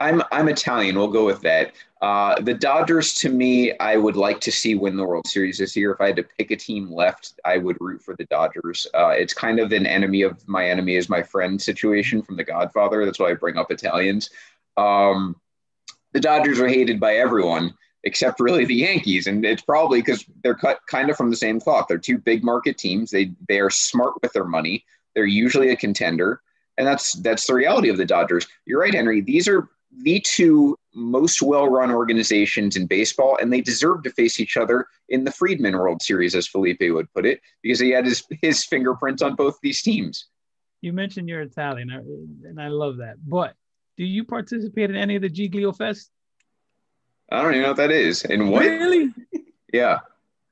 I'm Italian. We'll go with that. The Dodgers, to me, I would like to see win the World Series this year. If I had to pick a team left, I would root for the Dodgers. It's kind of an enemy of my enemy is my friend situation from The Godfather. That's why I bring up Italians. The Dodgers are hated by everyone except really the Yankees, and it's probably because they're cut kind of from the same cloth. They're two big market teams. They are smart with their money. They're usually a contender. And that's the reality of the Dodgers. You're right, Henry. These are the two most well-run organizations in baseball, and they deserve to face each other in the Friedman World Series, as Felipe would put it, because he had his fingerprints on both these teams. You mentioned you're Italian, and I love that. But do you participate in any of the Giglio Fest? I don't even know what that is. And what? Really? Yeah.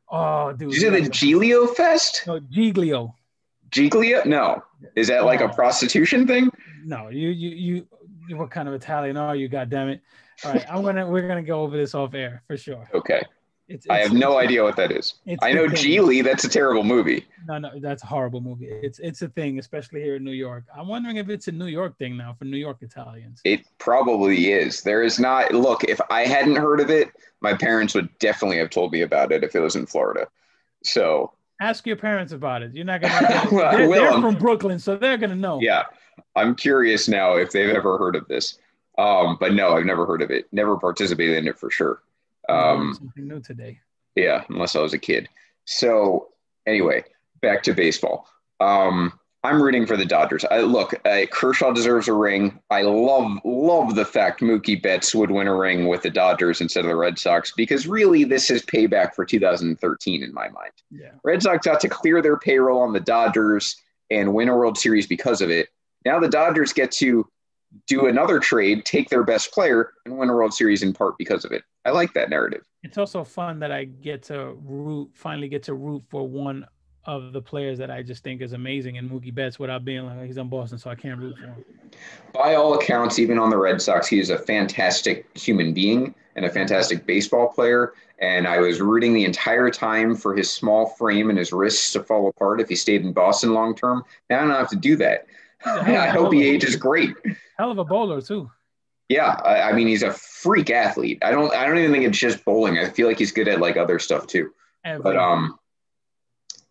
Oh, dude. Did you say the Giglio Fest? No, Giglio. Giglio? No. Is that like a prostitution thing? No, you what kind of Italian are you? God damn it! All right, we're gonna go over this off air for sure. Okay. I have no idea what that is. I know Geely. That's a terrible movie. No, that's a horrible movie. It's a thing, especially here in New York. I'm wondering if it's a New York thing now for New York Italians. It probably is. There is not. Look, if I hadn't heard of it, my parents would definitely have told me about it if it was in Florida. So. Ask your parents about it. You're not going to. They're from Brooklyn, so they're going to know. Yeah. I'm curious now if they've ever heard of this. But no, I've never heard of it. Never participated in it for sure. Something new today. Yeah, unless I was a kid. So anyway, back to baseball. I'm rooting for the Dodgers. Kershaw deserves a ring. I love the fact Mookie Betts would win a ring with the Dodgers instead of the Red Sox, because really this is payback for 2013 in my mind. Yeah. Red Sox got to clear their payroll on the Dodgers and win a World Series because of it. Now the Dodgers get to do another trade, take their best player, and win a World Series in part because of it. I like that narrative. It's also fun that I finally get to root for one of the players that I just think is amazing, and Mookie Betts, without being like he's on Boston, so I can't root for him. By all accounts, even on the Red Sox, he is a fantastic human being and a fantastic baseball player. And I was rooting the entire time for his small frame and his wrists to fall apart if he stayed in Boston long term. Now I don't have to do that. I hope he ages great. Hell of a bowler too. Yeah, I mean he's a freak athlete. I don't even think it's just bowling. I feel like he's good at like other stuff too. But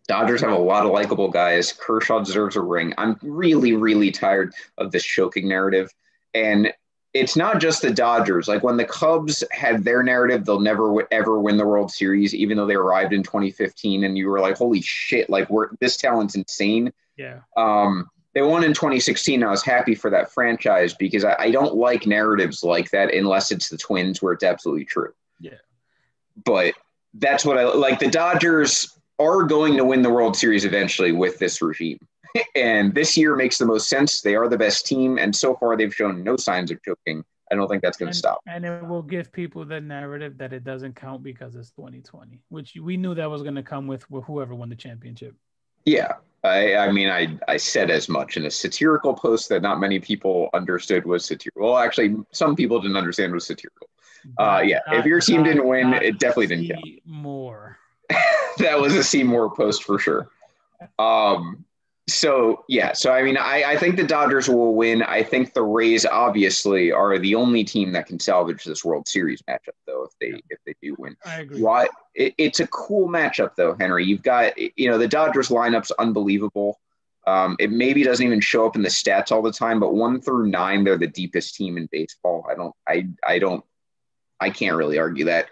Dodgers have a lot of likable guys. Kershaw deserves a ring. I'm really, really tired of this choking narrative. And it's not just the Dodgers. Like when the Cubs had their narrative, they'll never ever win the World Series, even though they arrived in 2015 and you were like, holy shit, like this talent's insane. Yeah. They won in 2016. I was happy for that franchise because I don't like narratives like that unless it's the Twins where it's absolutely true. Yeah. But that's what I like. The Dodgers are going to win the World Series eventually with this regime. And this year makes the most sense. They are the best team. And so far they've shown no signs of choking. I don't think that's going to stop. And it will give people the narrative that it doesn't count because it's 2020, which we knew that was going to come with whoever won the championship. Yeah. I mean, I said as much in a satirical post that not many people understood was satirical. Well, actually, some people didn't understand was satirical. If your team didn't win, it definitely didn't count. More. That was a Seymour post for sure. So I mean, I think the Dodgers will win. I think the Rays obviously are the only team that can salvage this World Series matchup, though, if they do win. I agree. It's a cool matchup, though, Henry. You've got the Dodgers lineup's unbelievable. It maybe doesn't even show up in the stats all the time, but 1 through 9, they're the deepest team in baseball. I can't really argue that.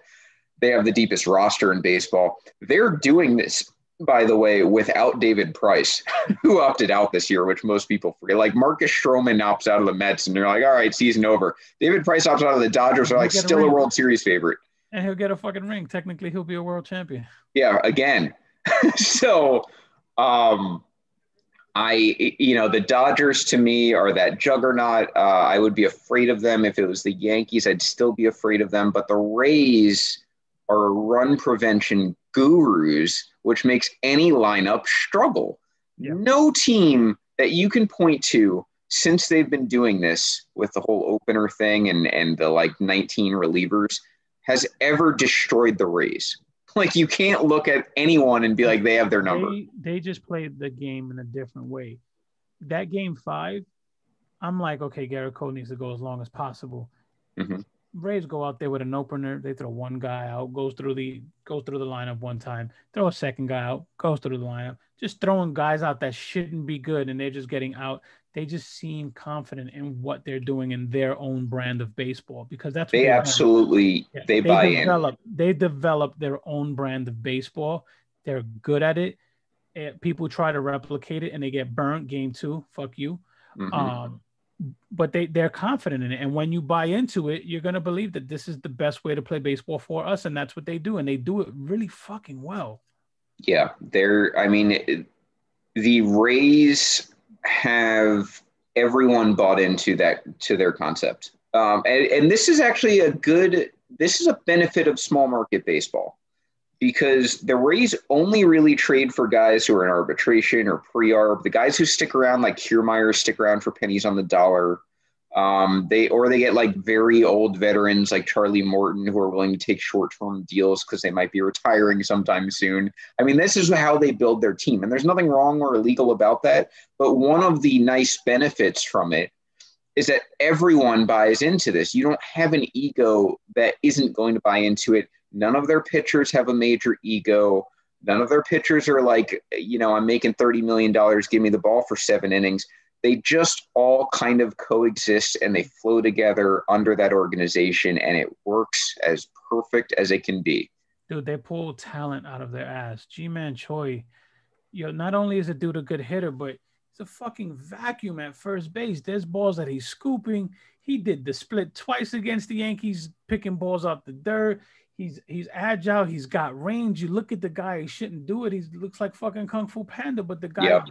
They have the deepest roster in baseball. They're doing this, by the way, without David Price, who opted out this year, which most people forget. Like Marcus Stroman opts out of the Mets, and they're like, all right, season over. David Price opts out of the Dodgers, they're like still a World Series favorite. And he'll get a fucking ring. Technically, he'll be a world champion. Yeah, again. So, the Dodgers to me are that juggernaut. I would be afraid of them. If it was the Yankees, I'd still be afraid of them. But the Rays are run prevention gurus, which makes any lineup struggle. Yeah. No team that you can point to since they've been doing this with the whole opener thing and the like 19 relievers, has ever destroyed the Rays. Like, you can't look at anyone and be like, they have their number. They just played the game in a different way. That game 5, I'm like, okay, Garrett Cole needs to go as long as possible. Mm-hmm. Rays go out there with an opener. They throw one guy out, goes through the lineup one time, throw a second guy out, goes through the lineup. Just throwing guys out that shouldn't be good, and they're just getting out. They just seem confident in what they're doing in their own brand of baseball, because that's what they absolutely yeah, they buy in. They develop their own brand of baseball. They're good at it. People try to replicate it and they get burnt. Game 2, fuck you. Mm-hmm. But they're confident in it, and when you buy into it, you're gonna believe that this is the best way to play baseball for us, and that's what they do, and they do it really fucking well. Yeah, the Rays have everyone bought into their concept, and this is actually a benefit of small market baseball, because the Rays only really trade for guys who are in arbitration or pre-arb. The guys who stick around, like Kiermaier, stick around for pennies on the dollar. They get like very old veterans like Charlie Morton, who are willing to take short-term deals because they might be retiring sometime soon. I mean, this is how they build their team, and there's nothing wrong or illegal about that. But one of the nice benefits from it is that everyone buys into this. You don't have an ego that isn't going to buy into it. None of their pitchers have a major ego. None of their pitchers are like, I'm making $30 million, give me the ball for 7 innings. They just all kind of coexist and they flow together under that organization, and it works as perfect as it can be. Dude, they pull talent out of their ass. G-Man Choi, not only is a dude a good hitter, but he's a fucking vacuum at first base. There's balls that he's scooping. He did the split twice against the Yankees, picking balls off the dirt. He's agile. He's got range. You look at the guy, he shouldn't do it. He looks like fucking Kung Fu Panda, but the guy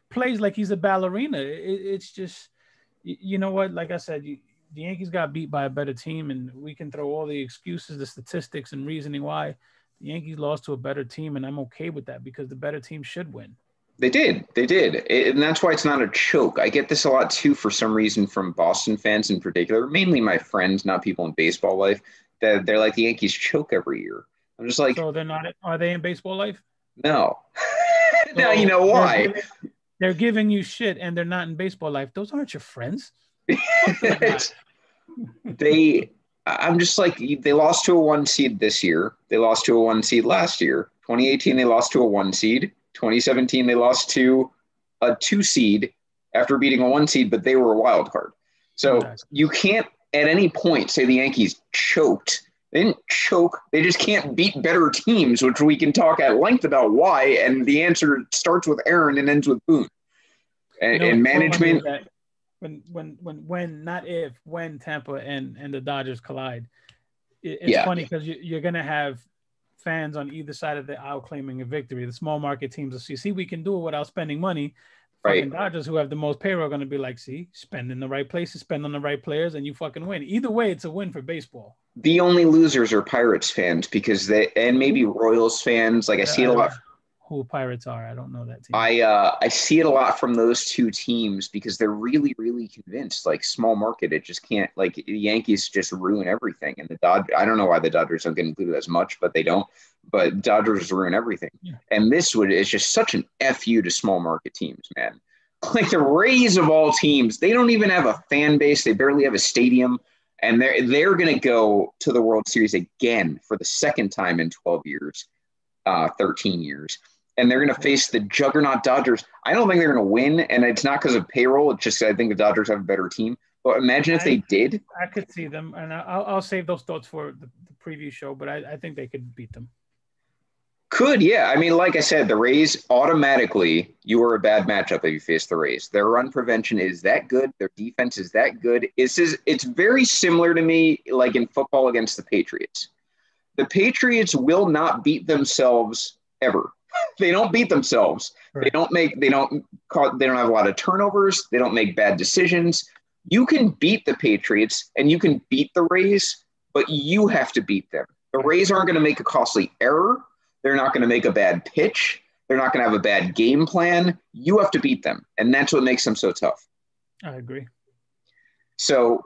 plays like he's a ballerina. It's just, you know what? Like I said, the Yankees got beat by a better team, and we can throw all the excuses, the statistics, and reasoning why the Yankees lost to a better team, and I'm okay with that because the better team should win. They did. And that's why it's not a choke. I get this a lot, too, for some reason, from Boston fans in particular, mainly my friends, not people in baseball life. They're like, the Yankees choke every year. I'm just like, so they're not. Are they in baseball life? No. Now you know why. They're giving you shit, and they're not in baseball life. Those aren't your friends. I'm just like, they lost to a 1 seed this year. They lost to a 1 seed last year. 2018, they lost to a 1 seed. 2017, they lost to a 2 seed after beating a 1 seed, but they were a wild card. So you can't at any point say the Yankees choked. They didn't choke. They just can't beat better teams, which we can talk at length about why. And the answer starts with Aaron and ends with Boone. And management. When Tampa and the Dodgers collide, it's funny because you're going to have fans on either side of the aisle claiming a victory. The small market teams will see, we can do it without spending money. Fucking Dodgers, who have the most payroll, are going to be like, see, spend in the right places, spend on the right players, and you fucking win. Either way, it's a win for baseball. The only losers are Pirates fans and maybe Royals fans. Like I see it a lot. Who Pirates are, I don't know that team. I see it a lot from those two teams because they're really, really convinced. Like small market, it just can't. Like the Yankees just ruin everything, and the Dodgers. I don't know why the Dodgers don't get included as much, but they don't. But Dodgers ruin everything, and this is just such an FU to small market teams, man. Like the Rays of all teams, they don't even have a fan base. They barely have a stadium, and they're going to go to the World Series again for the second time in 12 years, 13 years. And they're going to face the juggernaut Dodgers. I don't think they're going to win, and it's not because of payroll. It's just I think the Dodgers have a better team. But imagine if they did. I could see them, and I'll save those thoughts for the preview show, but I think they could beat them. Could, yeah. I mean, like I said, the Rays, automatically, you are a bad matchup if you face the Rays. Their run prevention is that good. Their defense is that good. It's very similar to me, like in football against the Patriots. The Patriots will not beat themselves ever. They don't beat themselves. Right. They don't have a lot of turnovers. They don't make bad decisions. You can beat the Patriots and you can beat the Rays, but you have to beat them. The Rays aren't going to make a costly error. They're not going to make a bad pitch. They're not going to have a bad game plan. You have to beat them, and that's what makes them so tough. I agree. So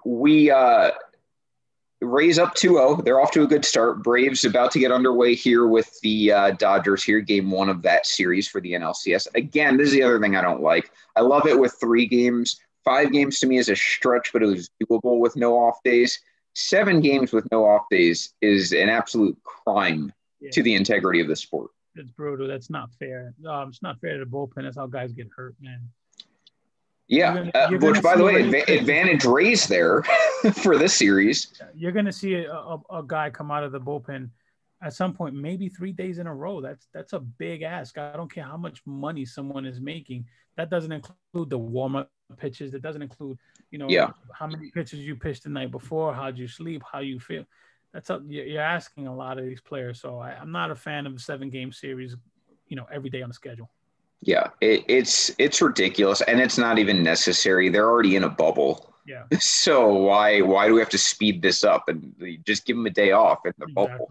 Rays up 2-0. They're off to a good start. Braves about to get underway here with the Dodgers here, game one of that series for the NLCS. Again, this is the other thing I don't like. I love it with 3 games. 5 games to me is a stretch, but it was doable with no off days. 7 games with no off days is an absolute crime to the integrity of the sport. It's brutal. That's not fair. It's not fair to the bullpen. That's how guys get hurt, man. Yeah, which, by the way, advantage Rays there for this series. You're going to see a guy come out of the bullpen at some point, maybe 3 days in a row. That's a big ask. I don't care how much money someone is making. That doesn't include the warm-up pitches. That doesn't include, how many pitches you pitched the night before, how'd you sleep, how you feel. You're asking a lot of these players. So I'm not a fan of a 7-game series, every day on the schedule. Yeah, it's ridiculous, and it's not even necessary. They're already in a bubble. Yeah. So why do we have to speed this up and just give them a day off in the bubble?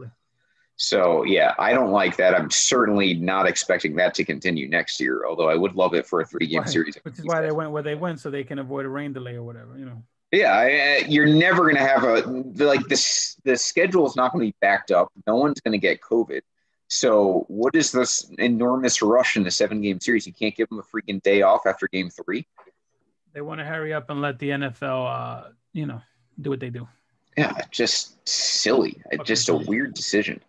So yeah, I don't like that. I'm certainly not expecting that to continue next year. Although I would love it for a 3-game series. Which is why they went where they went, so they can avoid a rain delay or whatever. Yeah, you're never going to have the schedule is not going to be backed up. No one's going to get COVID. So what is this enormous rush in the 7-game series? You can't give them a freaking day off after game 3. They want to hurry up and let the NFL, do what they do. Yeah, just silly. Just a weird decision.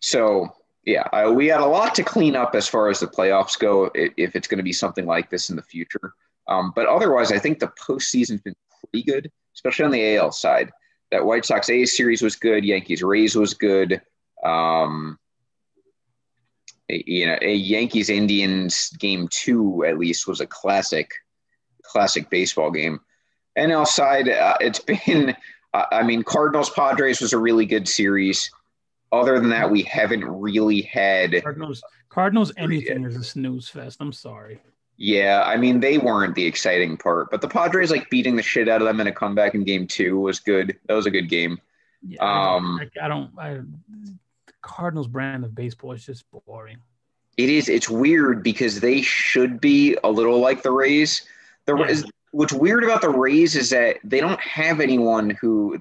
So, yeah, we got a lot to clean up as far as the playoffs go, if it's going to be something like this in the future. But otherwise, I think the postseason's been pretty good, especially on the AL side. That White Sox A's series was good. Yankees Rays was good. A Yankees Indians game 2 at least was a classic baseball game. NL side, it's been, Cardinals Padres was a really good series. Other than that, we haven't really had Cardinals. Anything is a snooze fest. I'm sorry. Yeah, they weren't the exciting part, but the Padres beating the shit out of them in a comeback in game 2 was good. That was a good game. Yeah, the Cardinals brand of baseball is just boring. It is. It's weird because they should be a little like the Rays. What's weird about the Rays is that they don't have anyone who's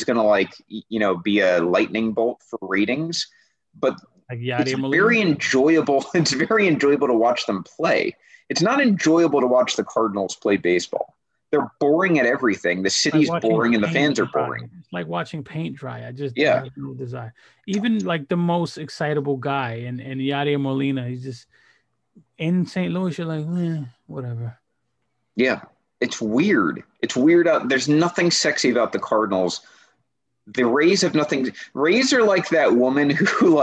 going to be a lightning bolt for ratings, but it's very enjoyable. It's very enjoyable to watch them play. It's not enjoyable to watch the Cardinals play baseball. They're boring at everything. The city's boring and the fans are boring. It's like watching paint dry. I just have no desire. Even the most excitable guy and Yadier Molina, he's just in St. Louis. You're like, whatever. Yeah, it's weird. It's weird. There's nothing sexy about the Cardinals. The Rays have nothing. Rays are like that woman who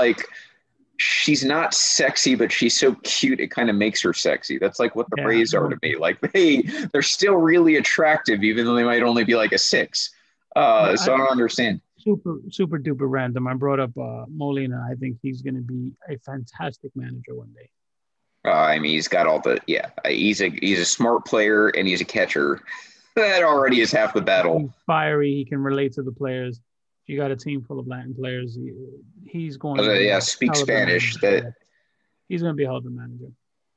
she's not sexy, but she's so cute it kind of makes her sexy. That's what the Rays are to me. They're still really attractive, even though they might only be a 6. So I don't understand. Super duper random. I brought up Molina. I think he's going to be a fantastic manager one day. He's got all the he's a smart player and he's a catcher. That already is half the battle. He's fiery. He can relate to the players. If you got a team full of Latin players, he's going to speak Spanish. He's going to be a hell of a manager.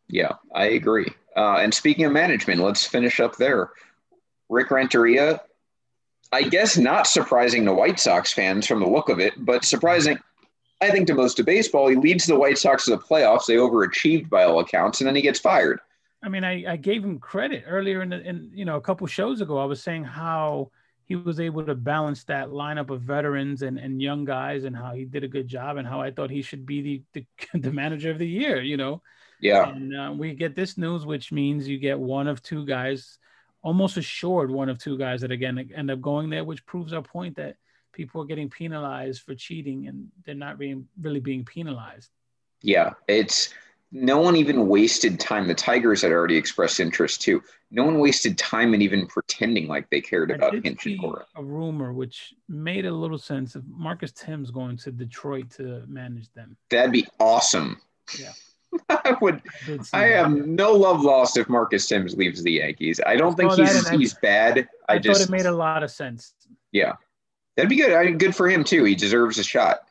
Yeah, I agree. And speaking of management, let's finish up there. Rick Renteria, I guess not surprising to White Sox fans from the look of it, but surprising, I think, to most of baseball. He leads the White Sox to the playoffs. They overachieved by all accounts, and then he gets fired. I gave him credit earlier in a couple shows ago. I was saying how he was able to balance that lineup of veterans and young guys, and how he did a good job, and how I thought he should be the manager of the year. Yeah. And we get this news, which means you get one of 2 guys, almost assured one of 2 guys that again end up going there, which proves our point that people are getting penalized for cheating and they're not really being penalized. Yeah, no one even wasted time. The Tigers had already expressed interest too. No one wasted time in even pretending like they cared about Hinch and Cora. A rumor which made a little sense of Marcus Tim's going to Detroit to manage them. That'd be awesome. Yeah. I have no love lost if Marcus Timms leaves the Yankees. I don't think he's bad. I thought it made a lot of sense. Yeah. That'd be good. Good for him too. He deserves a shot.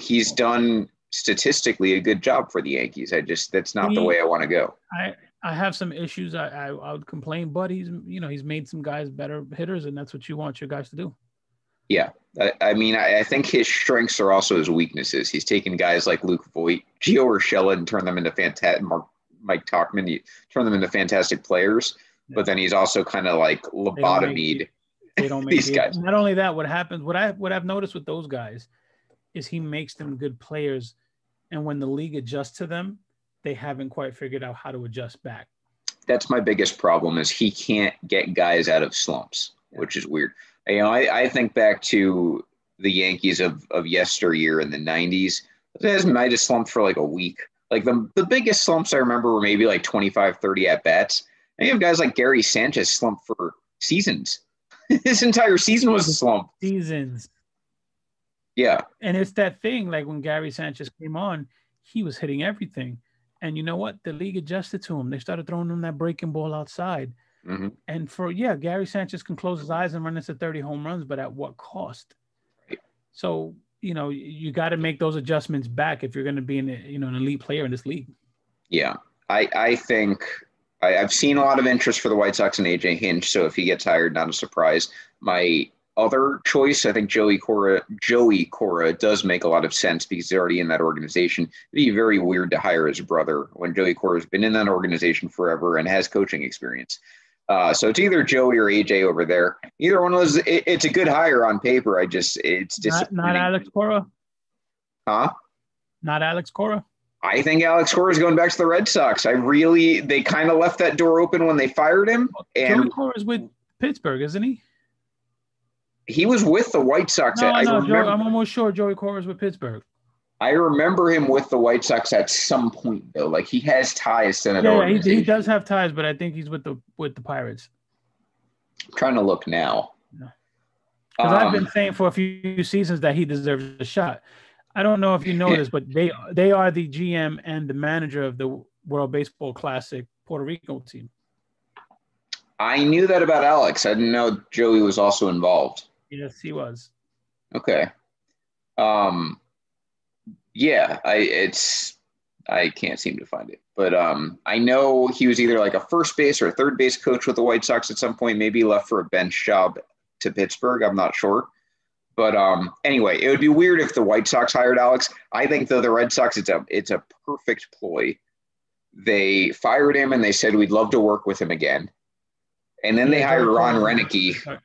He's done statistically a good job for the Yankees. That's not the way I want to go. I have some issues. I would complain, but he's made some guys better hitters, and that's what you want your guys to do. Yeah. I mean, I think his strengths are also his weaknesses. He's taken guys like Luke Voigt, Gio Urshela, and turned them into fantastic. Mike Talkman, he turned them into fantastic players. Yeah. But then he's also kind of like lobotomied. They don't make these guys. Not only that, what happens? What I've noticed with those guys is he makes them good players, and when the league adjusts to them, they haven't quite figured out how to adjust back. That's my biggest problem is he can't get guys out of slumps, which is weird. You know, I think back to the Yankees of yesteryear in the 90s. They might have slumped for like a week. Like the biggest slumps I remember were maybe like 25, 30 at-bats. And you have guys like Gary Sanchez slump for seasons. His entire season was a slump. Seasons. Yeah. And it's that thing, like when Gary Sanchez came on, he was hitting everything. And you know what? The league adjusted to him. They started throwing him that breaking ball outside. Mm-hmm. And Gary Sanchez can close his eyes and run into 30 home runs, but at what cost? Right. So, you know, you got to make those adjustments back if you're going to be an elite player in this league. Yeah. I think I've seen a lot of interest for the White Sox and AJ Hinch. So if he gets hired, not a surprise. My other choice, I think Joey Cora does make a lot of sense because he's already in that organization. It'd be very weird to hire his brother when Joey Cora has been in that organization forever and has coaching experience. So it's either Joey or AJ over there. Either one of those, it's a good hire on paper. It's disappointing. Not Alex Cora? Huh? Not Alex Cora? I think Alex Cora is going back to the Red Sox. They kind of left that door open when they fired him. And Joey Cora is with Pittsburgh, isn't he? He was with the White Sox. I'm almost sure Joey Cora is with Pittsburgh. I remember him with the White Sox at some point, though. Like he has ties to that organization. He does have ties, but I think he's with the Pirates. I'm trying to look now. Because I've been saying for a few seasons that he deserves a shot. I don't know if you know this, but they are the GM and the manager of the World Baseball Classic Puerto Rico team. I knew that about Alex. I didn't know Joey was also involved. Yes, he was. Okay. Yeah, I can't seem to find it. But I know he was either like a first base or a third base coach with the White Sox at some point, maybe left for a bench job to Pittsburgh. I'm not sure. But anyway, it would be weird if the White Sox hired Alex. I think, though, the Red Sox, it's a perfect ploy. They fired him and they said, we'd love to work with him again. And then they hired Ron Renicky.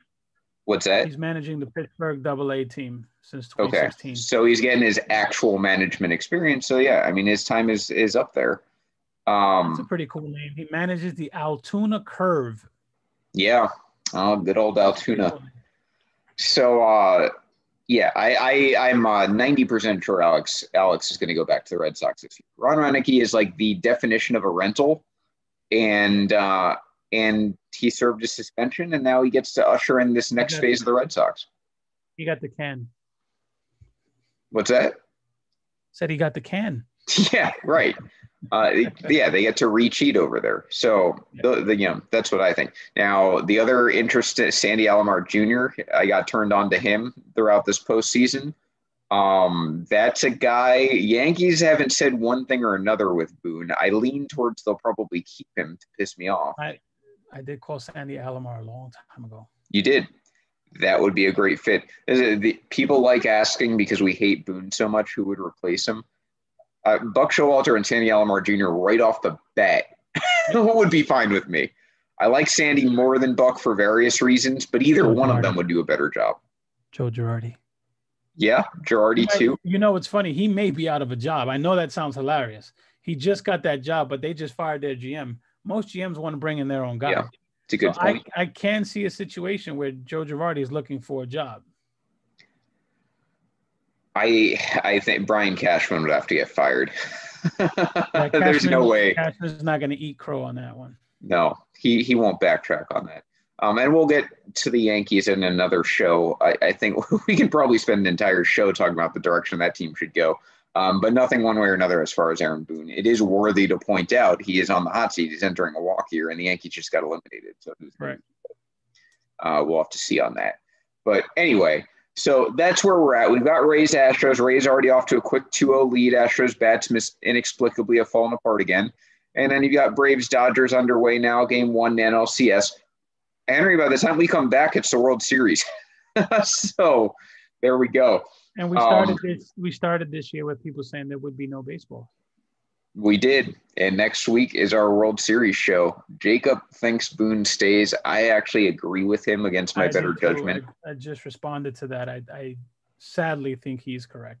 What's that? He's managing the Pittsburgh AA team since 2016. Okay, so he's getting his actual management experience. So, yeah, I mean, his time is up there. That's a pretty cool name. He manages the Altoona Curve. Yeah. Oh, good old Altoona. So, yeah, I'm 90% sure Alex is going to go back to the Red Sox this year. Ron Renicky is like the definition of a rental, and he served his suspension, and now he gets to usher in this next phase of the Red Sox. He got the can. What's that? Said he got the can. Yeah, right. Yeah, they get to re-cheat over there. So, that's what I think. Now, the other interest is Sandy Alomar Jr. I got turned on to him throughout this postseason. That's a guy. Yankees haven't said one thing or another with Boone. I lean towards they'll probably keep him to piss me off. I did call Sandy Alomar a long time ago. You did. That would be a great fit. People like asking because we hate Boone so much who would replace him. Buck Showalter and Sandy Alomar Jr. right off the bat would be fine with me. I like Sandy more than Buck for various reasons, but either one of them would do a better job. Joe Girardi. Yeah, Girardi too. You know, it's funny. He may be out of a job. I know that sounds hilarious. He just got that job, but they just fired their GM. Most GMs want to bring in their own guy. Yeah, it's a good point. I can see a situation where Joe Girardi is looking for a job. I think Brian Cashman would have to get fired. Yeah, There's no way. Cashman's not going to eat crow on that one. No, he won't backtrack on that. And we'll get to the Yankees in another show. I think we can probably spend an entire show talking about the direction that team should go. But nothing one way or another as far as Aaron Boone. It is worthy to point out he is on the hot seat. He's entering a walk here, and the Yankees just got eliminated. So right. We'll have to see on that. But anyway, so that's where we're at. We've got Rays Astros. Rays already off to a quick 2-0 lead. Astros bats inexplicably have fallen apart again. And then you've got Braves Dodgers underway now, game 1 in NLCS. Henry, by the time we come back, it's the World Series. So there we go. And we started this year with people saying there would be no baseball. We did. And next week is our World Series show. Jacob thinks Boone stays. I actually agree with him against my better judgment. I just responded to that. I sadly think he's correct.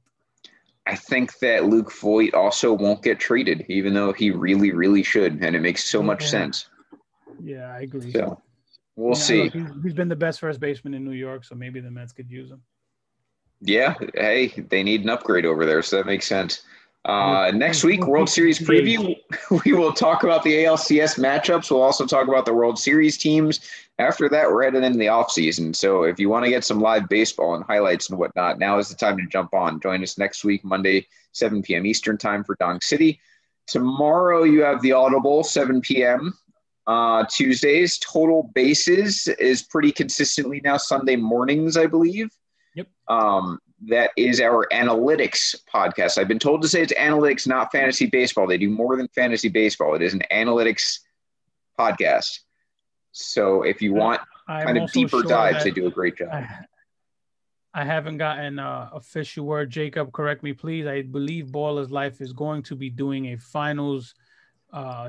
I think that Luke Voit also won't get traded, even though he really, really should. And it makes so much sense. Yeah, I agree. So we'll see. Look, he's been the best first baseman in New York, so maybe the Mets could use him. Yeah. Hey, they need an upgrade over there, so that makes sense. Next week, World Series preview. We will talk about the ALCS matchups. We'll also talk about the World Series teams. After that, we're heading into the offseason. So if you want to get some live baseball and highlights and whatnot, now is the time to jump on. Join us next week, Monday, 7 p.m. Eastern time for Dong City. Tomorrow, you have the Audible, 7 p.m. Tuesdays. Total Bases is pretty consistently now Sunday mornings, I believe. Yep. That is our analytics podcast. I've been told to say it's analytics, not fantasy baseball. They do more than fantasy baseball. It is an analytics podcast. So if you want kind of deeper dives, they do a great job. I haven't gotten official word. Jacob, correct me, please. I believe Ball is Life is going to be doing a finals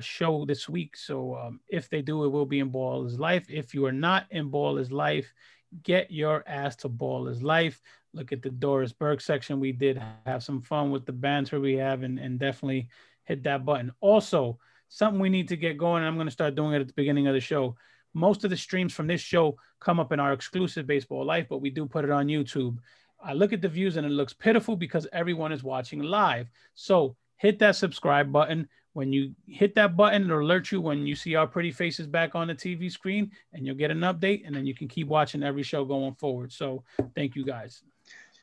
show this week. So if they do, it will be in Ball is Life. If you are not in Ball is Life, get your ass to Ball is Life. Look at the Doris Burke section. We did have some fun with the banter we have and definitely hit that button. Also, something we need to get going, and I'm going to start doing it at the beginning of the show. Most of the streams from this show come up in our exclusive Baseball Life, but we do put it on YouTube. I look at the views and it looks pitiful because everyone is watching live. So hit that subscribe button. When you hit that button, it'll alert you when you see our pretty faces back on the TV screen, and you'll get an update, and then you can keep watching every show going forward. So thank you guys.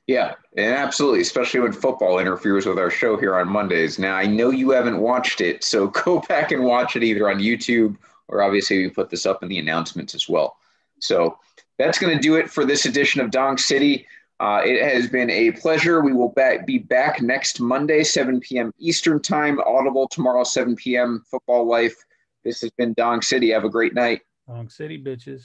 Yeah, and absolutely, especially when football interferes with our show here on Mondays. Now, I know you haven't watched it, so go back and watch it either on YouTube or obviously we put this up in the announcements as well. So that's going to do it for this edition of Dong City. It has been a pleasure. We will be back next Monday, 7 p.m. Eastern time. Audible tomorrow, 7 p.m. Football Life. This has been Dong City. Have a great night. Dong City, bitches.